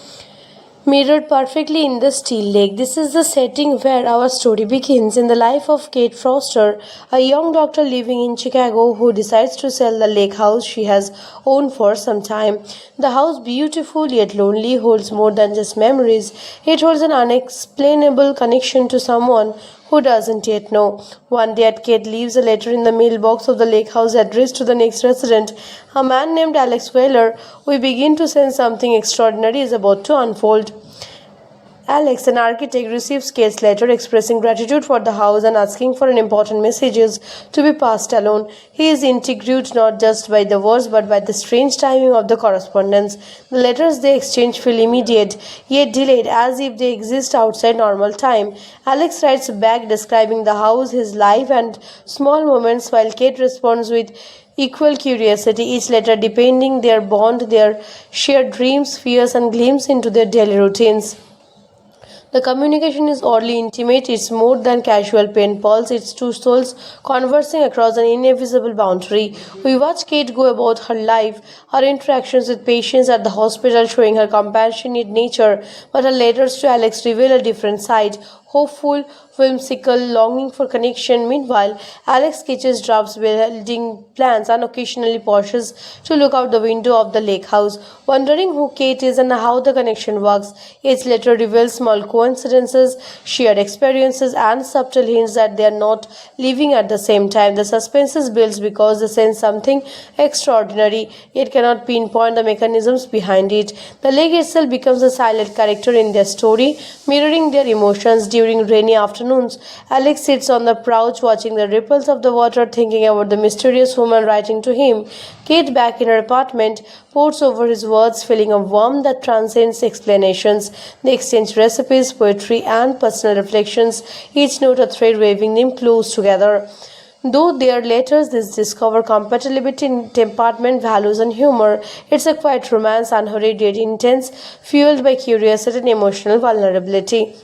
mirrored perfectly in the still lake. This is the setting where our story begins in the life of Kate Foster, a young doctor living in Chicago who decides to sell the lake house she has owned for some time. The house, beautiful yet lonely, holds more than just memories. It holds an unexplainable connection to someone who doesn't yet know. One day, Kate leaves a letter in the mailbox of the lake house addressed to the next resident, a man named Alex Wheeler. We begin to sense something extraordinary is about to unfold. Alex, an architect, receives Kate's letter expressing gratitude for the house and asking for an important messages to be passed along. He is intrigued not just by the words but by the strange timing of the correspondence. The letters they exchange feel immediate, yet delayed, as if they exist outside normal time. Alex writes back describing the house, his life, and small moments, while Kate responds with equal curiosity, each letter depending their bond, their shared dreams, fears, and glimpses into their daily routines. The communication is oddly intimate, it's more than casual pen pals, it's two souls conversing across an invisible boundary. We watch Kate go about her life, her interactions with patients at the hospital showing her compassionate nature, but her letters to Alex reveal a different side, hopeful, whimsical, longing for connection. Meanwhile, Alex sketches drafts building plans and occasionally pauses to look out the window of the lake house, wondering who Kate is and how the connection works. Each letter reveals small coincidences, shared experiences, and subtle hints that they are not living at the same time. The suspense is built because they sense something extraordinary, yet cannot pinpoint the mechanisms behind it. The lake itself becomes a silent character in their story, mirroring their emotions. During rainy afternoons, Alex sits on the couch watching the ripples of the water, thinking about the mysterious woman writing to him. Kate, back in her apartment, pours over his words, feeling a warmth that transcends explanations. They exchange recipes, poetry, and personal reflections, each note a thread weaving them close together. Though their letters discover compatibility in temperament, values, and humor, it's a quiet romance, unhurried yet intense, fueled by curiosity and emotional vulnerability.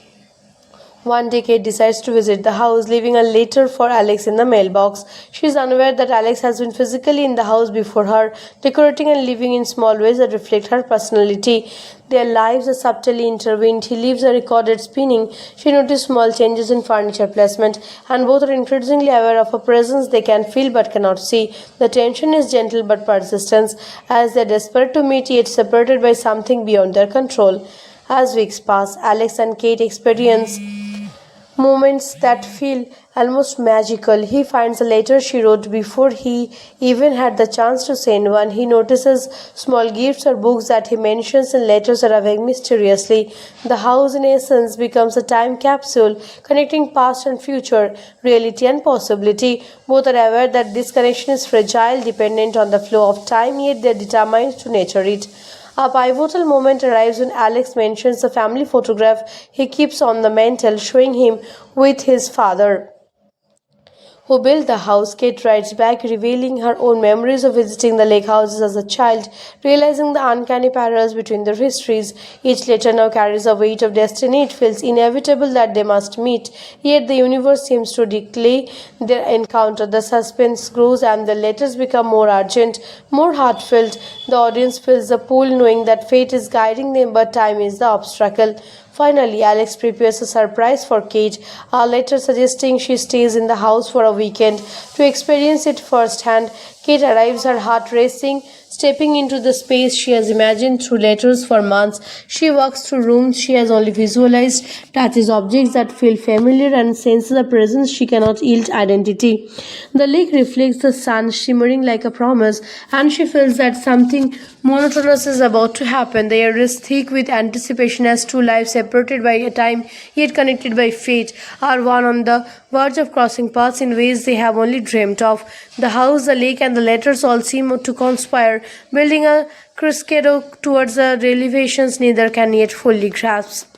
One day, Kate decides to visit the house, leaving a letter for Alex in the mailbox. She is unaware that Alex has been physically in the house before her, decorating and living in small ways that reflect her personality. Their lives are subtly intertwined. He leaves a recorded spinning. She notices small changes in furniture placement, and both are increasingly aware of a presence they can feel but cannot see. The tension is gentle but persistent, as they are desperate to meet yet separated by something beyond their control. As weeks pass, Alex and Kate experience moments that feel almost magical. He finds a letter she wrote before he even had the chance to send one. He notices small gifts or books that he mentions in letters arriving mysteriously. The house, in essence, becomes a time capsule connecting past and future, reality and possibility. Both are aware that this connection is fragile, dependent on the flow of time, yet they are determined to nurture it. A pivotal moment arrives when Alex mentions the family photograph he keeps on the mantel, showing him with his father, who built the house. Kate writes back, revealing her own memories of visiting the lake houses as a child, realizing the uncanny parallels between their histories. Each letter now carries a weight of destiny. It feels inevitable that they must meet, yet the universe seems to declare their encounter. The suspense grows and the letters become more urgent, more heartfelt. The audience feels the pull, knowing that fate is guiding them, but time is the obstacle. Finally, Alex prepares a surprise for Kate, a letter suggesting she stays in the house for a weekend to experience it firsthand. Kate arrives, her heart racing, stepping into the space she has imagined through letters for months. She walks through rooms she has only visualized, touches objects that feel familiar, and senses a presence she cannot yield identity. The lake reflects the sun, shimmering like a promise, and she feels that something monotonous is about to happen. The air is thick with anticipation as two lives separated by a time yet connected by fate are one on the verge of crossing paths in ways they have only dreamt of. The house, the lake, and the letters all seem to conspire, building a crescendo towards the revelations neither can yet fully grasp.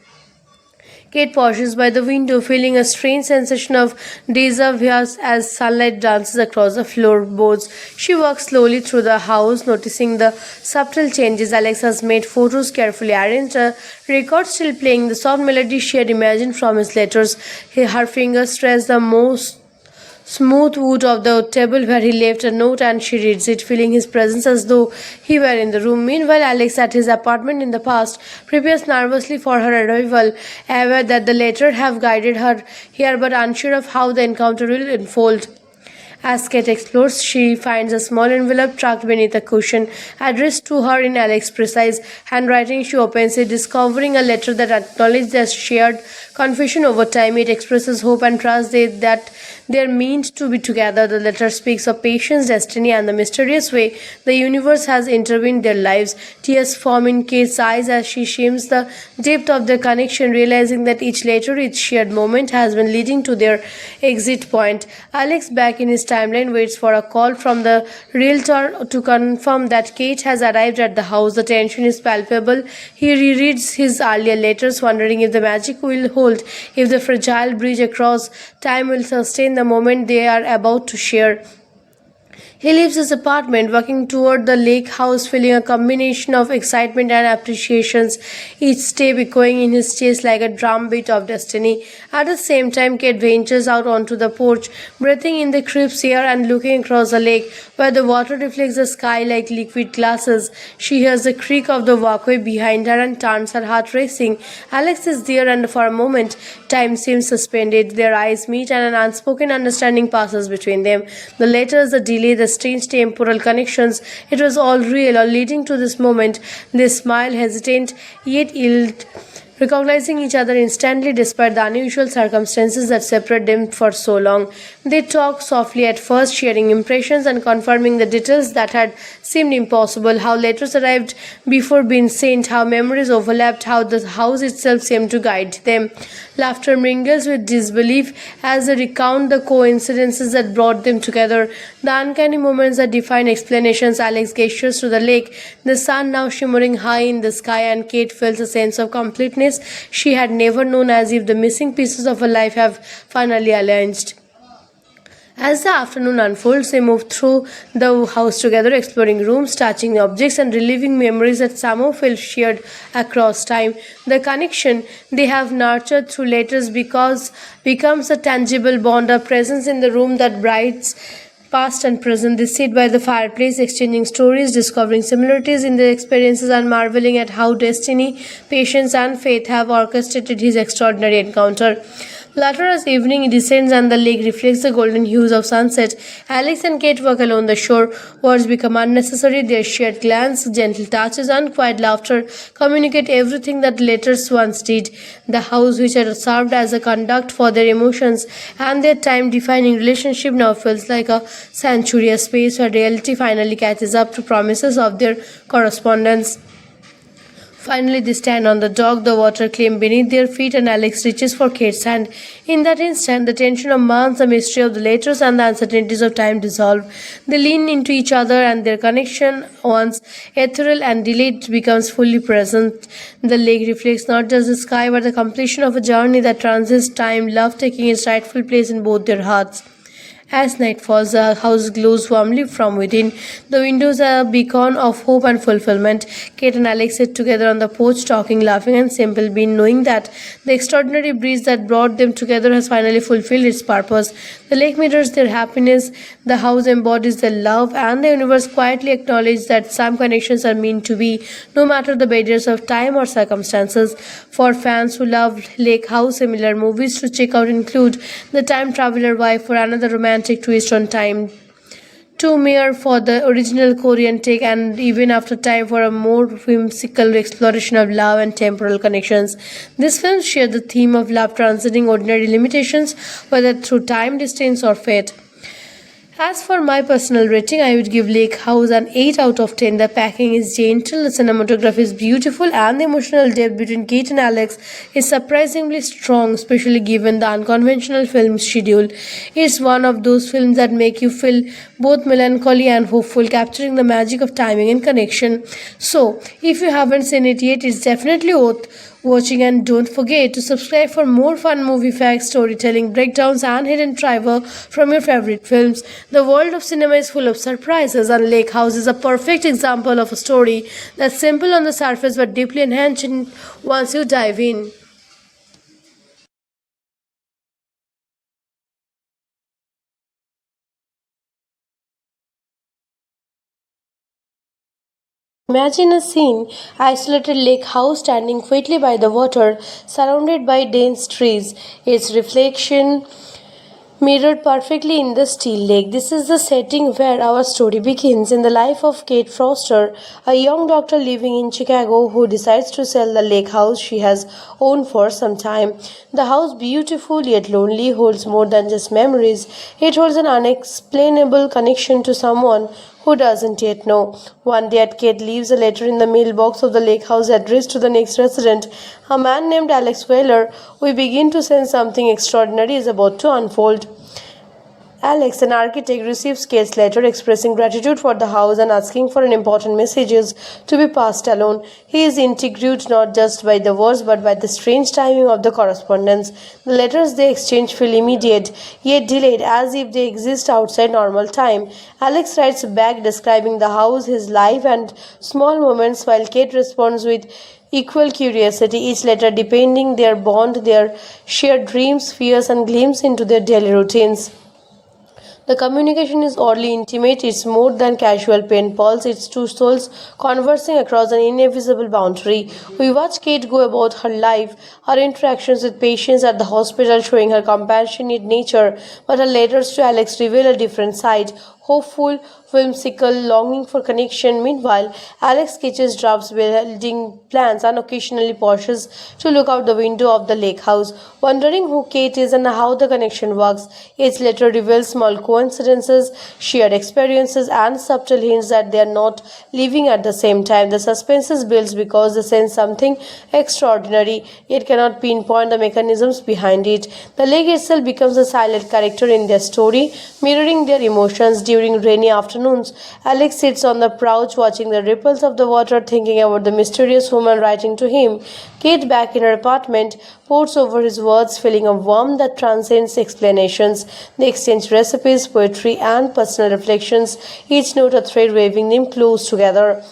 Kate pauses by the window, feeling a strange sensation of déjà vu as sunlight dances across the floorboards. She walks slowly through the house, noticing the subtle changes. Alex has made photos carefully arranged, a record still playing the soft melody she had imagined from his letters. Her fingers trace the most smooth wood of the table where he left a note, and she reads it, feeling his presence as though he were in the room. Meanwhile, Alex, at his apartment in the past, prepares nervously for her arrival, aware that the letter have guided her here but unsure of how the encounter will unfold. As Kate explores, she finds a small envelope tucked beneath a cushion, addressed to her in Alex's precise handwriting. She opens it, discovering a letter that acknowledges their shared confession over time. It expresses hope and trust that they're meant to be together. The letter speaks of patience, destiny, and the mysterious way the universe has intervened in their lives. Tears form in Kate's eyes as she shames the depth of their connection, realizing that each letter, each shared moment has been leading to their exit point. Alex, back in his timeline, waits for a call from the realtor to confirm that Kate has arrived at the house. The tension is palpable. He rereads his earlier letters, wondering if the magic will hold, if the fragile bridge across time will sustain the moment they are about to share. He leaves his apartment, walking toward the lake house, feeling a combination of excitement and appreciations, each step echoing in his chest like a drumbeat of destiny. At the same time, Kate ventures out onto the porch, breathing in the crisp air and looking across the lake, where the water reflects the sky like liquid glasses. She hears the creak of the walkway behind her and turns, her heart racing. Alex is there, and for a moment, time seems suspended. Their eyes meet, and an unspoken understanding passes between them. The letters, the delay, the strange temporal connections, it was all real, all leading to this moment. They smile, hesitant, yet yield, recognizing each other instantly despite the unusual circumstances that separate them for so long. They talk softly at first, sharing impressions and confirming the details that had seemed impossible, how letters arrived before being sent, how memories overlapped, how the house itself seemed to guide them. Laughter mingles with disbelief as they recount the coincidences that brought them together, the uncanny moments that define explanations. Alex gestures to the lake, the sun now shimmering high in the sky, and Kate feels a sense of completeness she had never known, as if the missing pieces of her life have finally aligned. As the afternoon unfolds, they move through the house together, exploring rooms, touching objects, and reliving memories that somehow feel shared across time. The connection they have nurtured through letters becomes a tangible bond, a presence in the room that brights past and present. They sit by the fireplace, exchanging stories, discovering similarities in their experiences, and marveling at how destiny, patience, and faith have orchestrated his extraordinary encounter. Later, as evening descends and the lake reflects the golden hues of sunset, Alex and Kate walk along the shore. Words become unnecessary. Their shared glance, gentle touches, and quiet laughter communicate everything that letters once did. The house, which had served as a conduct for their emotions and their time-defining relationship, now feels like a sanctuary, a space where reality finally catches up to promises of their correspondence. Finally, they stand on the dock, the water clean beneath their feet, and Alex reaches for Kate's hand. In that instant, the tension of months, the mystery of the letters, and the uncertainties of time dissolve. They lean into each other, and their connection, once ethereal and delayed, becomes fully present. The lake reflects not just the sky, but the completion of a journey that transcends time, love taking its rightful place in both their hearts. As night falls, the house glows warmly from within. The windows are a beacon of hope and fulfillment. Kate and Alex sit together on the porch, talking, laughing, and simple being, knowing that the extraordinary breeze that brought them together has finally fulfilled its purpose. The lake mirrors their happiness, the house embodies their love, and the universe quietly acknowledges that some connections are meant to be, no matter the barriers of time or circumstances. For fans who love Lake House, similar movies to check out include The Time Traveler Wife, for another romantic twist on time, Two Mere for the original Korean take, and Even After Time for a more whimsical exploration of love and temporal connections. These films share the theme of love transcending ordinary limitations, whether through time, distance, or fate. As for my personal rating, I would give Lake House an 8 out of 10. The packing is gentle, the cinematography is beautiful, and the emotional depth between Kate and Alex is surprisingly strong, especially given the unconventional film schedule. It's one of those films that make you feel both melancholy and hopeful, capturing the magic of timing and connection. So, if you haven't seen it yet, it's definitely worth watching, and don't forget to subscribe for more fun movie facts, storytelling, breakdowns, and hidden trivia from your favorite films. The world of cinema is full of surprises, and Lake House is a perfect example of a story that's simple on the surface but deeply enhancing once you dive in. Imagine a scene, isolated lake house standing quietly by the water, surrounded by dense trees, its reflection mirrored perfectly in the still lake. This is the setting where our story begins in the life of Kate Foster, a young doctor living in Chicago who decides to sell the lake house she has owned for some time. The house, beautiful yet lonely, holds more than just memories. It holds an unexplainable connection to someone who doesn't yet know. One day, Kate leaves a letter in the mailbox of the lake house addressed to the next resident, a man named Alex Wheeler. We begin to sense something extraordinary is about to unfold. Alex, an architect, receives Kate's letter expressing gratitude for the house and asking for an important messages to be passed along. He is intrigued not just by the words but by the strange timing of the correspondence. The letters they exchange feel immediate, yet delayed, as if they exist outside normal time. Alex writes back describing the house, his life, and small moments, while Kate responds with equal curiosity, each letter depending their bond, their shared dreams, fears, and glimpses into their daily routines. The communication is oddly intimate, it's more than casual pen pals, it's two souls conversing across an invisible boundary. We watch Kate go about her life, her interactions with patients at the hospital showing her compassionate nature, but her letters to Alex reveal a different side, hopeful, whimsical, longing for connection. Meanwhile, Alex sketches drafts, building plans, and occasionally pauses to look out the window of the lake house, wondering who Kate is and how the connection works. Each letter reveals small coincidences, shared experiences, and subtle hints that they are not living at the same time. The suspense is built because they sense something extraordinary, yet cannot pinpoint the mechanisms behind it. The lake itself becomes a silent character in their story, mirroring their emotions. During rainy afternoons, Alex sits on the porch watching the ripples of the water, thinking about the mysterious woman writing to him. Kate, back in her apartment, pours over his words, feeling a warmth that transcends explanations. They exchange recipes, poetry, and personal reflections, each note a thread weaving them close together.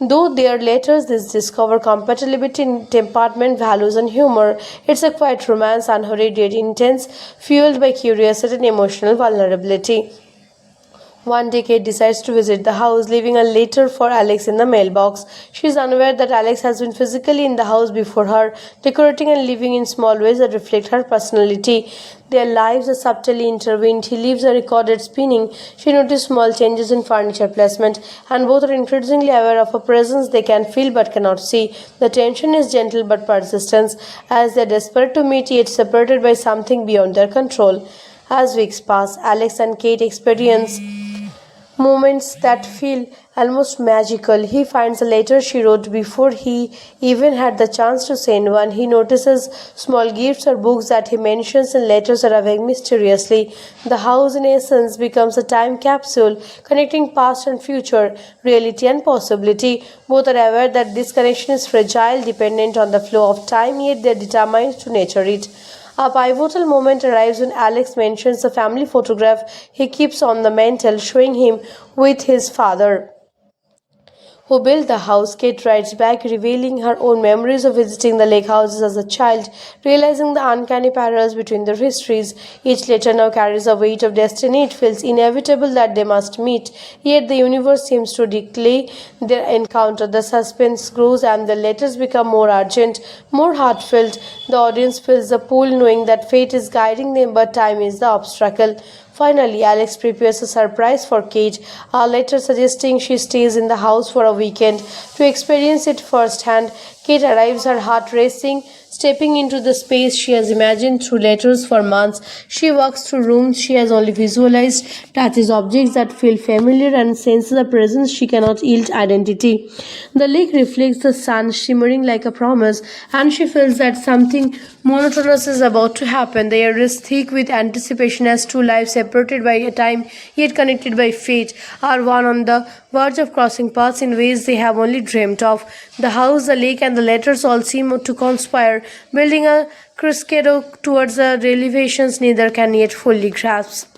Though their letters discover compatibility in temperament, values, and humor, it's a quiet romance, unhurried yet intense, fueled by curiosity and emotional vulnerability. One day, Kate decides to visit the house, leaving a letter for Alex in the mailbox. She is unaware that Alex has been physically in the house before her, decorating and living in small ways that reflect her personality. Their lives are subtly intertwined. He leaves a recorded spinning. She notices small changes in furniture placement, and both are increasingly aware of a presence they can feel but cannot see. The tension is gentle but persistent, as they are desperate to meet yet separated by something beyond their control. As weeks pass, Alex and Kate experience moments that feel almost magical. He finds a letter she wrote before he even had the chance to send one. He notices small gifts or books that he mentions in letters arriving mysteriously. The house, in essence, becomes a time capsule connecting past and future, reality and possibility. Both are aware that this connection is fragile, dependent on the flow of time, yet they are determined to nurture it. A pivotal moment arrives when Alex mentions the family photograph he keeps on the mantel, showing him with his father, who built the house. Kate writes back, revealing her own memories of visiting the lake houses as a child, realizing the uncanny parallels between their histories. Each letter now carries a weight of destiny. It feels inevitable that they must meet, yet the universe seems to declare their encounter. The suspense grows and the letters become more urgent, more heartfelt. The audience feels the pull, knowing that fate is guiding them, but time is the obstacle. Finally, Alex prepares a surprise for Kate, a letter suggesting she stays in the house for a weekend to experience it firsthand. Kate arrives, her heart racing, stepping into the space she has imagined through letters for months. She walks through rooms she has only visualized, touches objects that feel familiar, and senses a presence she cannot yield identity. The lake reflects the sun, shimmering like a promise, and she feels that something monotonous is about to happen. The air is thick with anticipation as two lives separated by a time yet connected by fate are one on the verge of crossing paths in ways they have only dreamt of. The house, the lake, and the letters all seem to conspire, building a crescendo towards the revelations neither can yet fully grasp.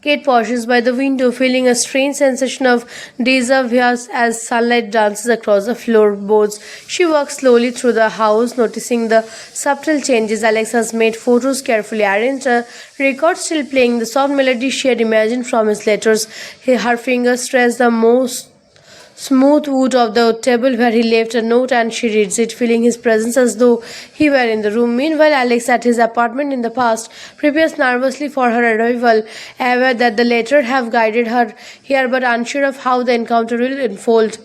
Kate pauses by the window, feeling a strange sensation of deja vu as sunlight dances across the floorboards. She walks slowly through the house, noticing the subtle changes. Alex has made photos carefully arranged, a record still playing the soft melody she had imagined from his letters. Her fingers trace the most smooth wood of the table where he left a note, and she reads it, feeling his presence as though he were in the room. Meanwhile, Alex at his apartment in the past prepares nervously for her arrival, aware that the letter have guided her here but unsure of how the encounter will unfold.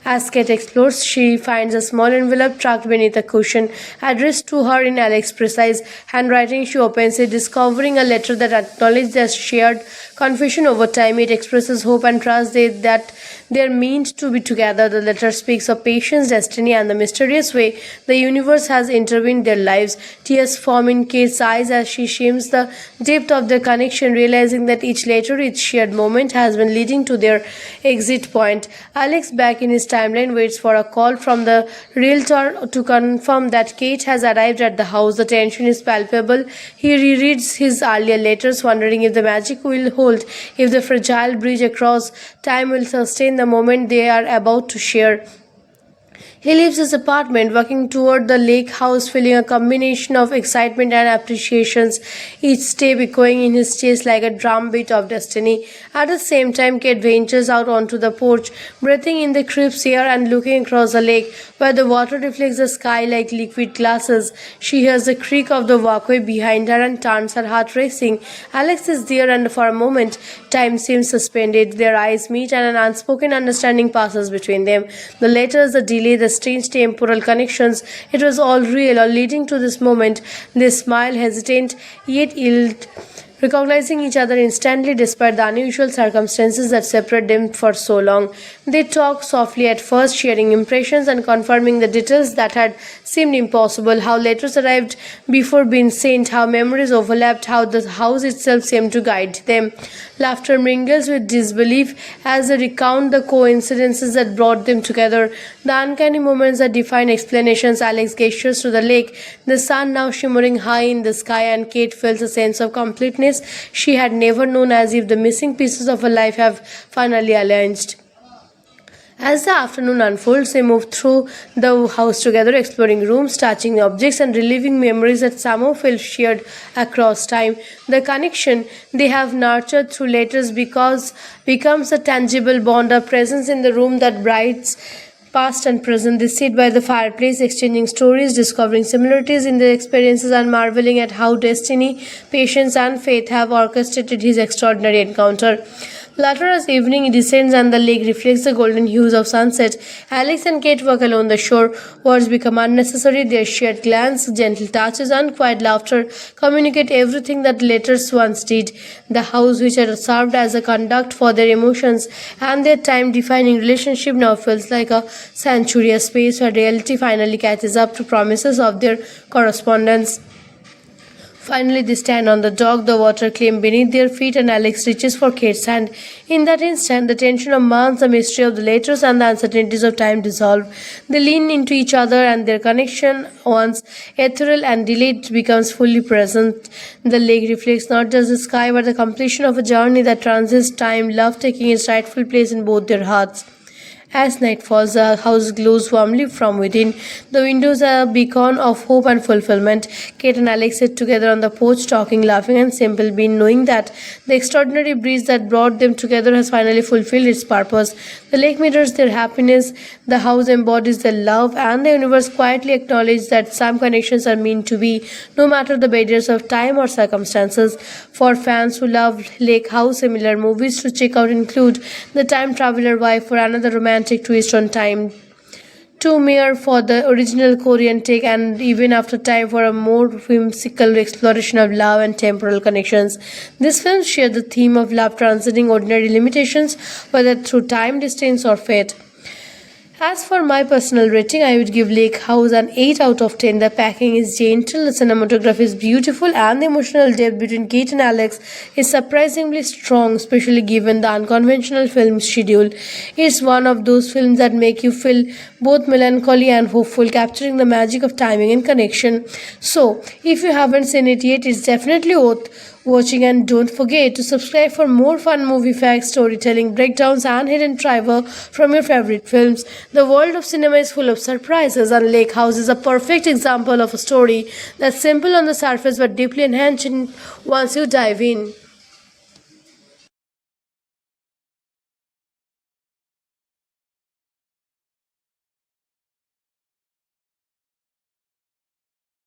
As Kate explores, she finds a small envelope tucked beneath a cushion, addressed to her in Alex's precise handwriting. She opens it, discovering a letter that acknowledges their shared confusion over time. It expresses hope and trust that they're meant to be together. The letter speaks of patience, destiny, and the mysterious way the universe has intervened their lives. Tears form in Kate's eyes as she shims the depth of their connection, realizing that each letter, each shared moment has been leading to their exit point. Alex, back in his timeline, waits for a call from the realtor to confirm that Kate has arrived at the house. The tension is palpable. He rereads his earlier letters, wondering if the magic will hold, if the fragile bridge across time will sustain the moment they are about to share. He leaves his apartment, walking toward the lake house, feeling a combination of excitement and appreciations, each step echoing in his chest like a drumbeat of destiny. At the same time, Kate ventures out onto the porch, breathing in the crisp air and looking across the lake, where the water reflects the sky like liquid glasses. She hears the creak of the walkway behind her and turns, her heart racing. Alex is there, and for a moment, time seems suspended. Their eyes meet, and an unspoken understanding passes between them. The letters, the delay, the strange temporal connections, it was all real, all leading to this moment. They smile, hesitant, yet yield, recognizing each other instantly despite the unusual circumstances that separate them for so long. They talk softly at first, sharing impressions and confirming the details that had seemed impossible, how letters arrived before being sent, how memories overlapped, how the house itself seemed to guide them. Laughter mingles with disbelief as they recount the coincidences that brought them together, the uncanny moments that define explanations. Alex gestures to the lake, the sun now shimmering high in the sky, and Kate feels a sense of completeness she had never known, as if the missing pieces of her life have finally aligned. As the afternoon unfolds, they move through the house together, exploring rooms, touching objects, and reliving memories that somehow feel shared across time. The connection they have nurtured through letters becomes a tangible bond, a presence in the room that brights past and present. They sit by the fireplace, exchanging stories, discovering similarities in their experiences, and marveling at how destiny, patience, and faith have orchestrated his extraordinary encounter. Later, as evening descends and the lake reflects the golden hues of sunset, Alex and Kate walk along the shore. Words become unnecessary. Their shared glance, gentle touches, and quiet laughter communicate everything that letters once did. The house, which had served as a conduct for their emotions and their time-defining relationship, now feels like a sanctuary, a space where reality finally catches up to promises of their correspondence. Finally, they stand on the dock, the water claimed beneath their feet, and Alex reaches for Kate's hand. In that instant, the tension of months, the mystery of the letters, and the uncertainties of time dissolve. They lean into each other, and their connection, once ethereal and delayed, becomes fully present. The lake reflects not just the sky, but the completion of a journey that transcends time, love taking its rightful place in both their hearts. As night falls, the house glows warmly from within. The windows are a beacon of hope and fulfillment. Kate and Alex sit together on the porch, talking, laughing, and simple being, knowing that the extraordinary breeze that brought them together has finally fulfilled its purpose. The lake mirrors their happiness, the house embodies their love, and the universe quietly acknowledges that some connections are meant to be, no matter the barriers of time or circumstances. For fans who love Lake House, similar movies to check out include The Time Traveler Wife, for another romantic twist on time, Two Mere for the original Korean take, and Even After Time for a more whimsical exploration of love and temporal connections. These films share the theme of love transcending ordinary limitations, whether through time, distance, or fate. As for my personal rating, I would give Lake House an 8 out of 10. The packing is gentle, the cinematography is beautiful, and the emotional depth between Kate and Alex is surprisingly strong, especially given the unconventional film schedule. It's one of those films that make you feel both melancholy and hopeful, capturing the magic of timing and connection. So, if you haven't seen it yet, it's definitely worth watching, and don't forget to subscribe for more fun movie facts, storytelling, breakdowns, and hidden trivia from your favorite films. The world of cinema is full of surprises, and Lake House is a perfect example of a story that's simple on the surface but deeply enhancing once you dive in.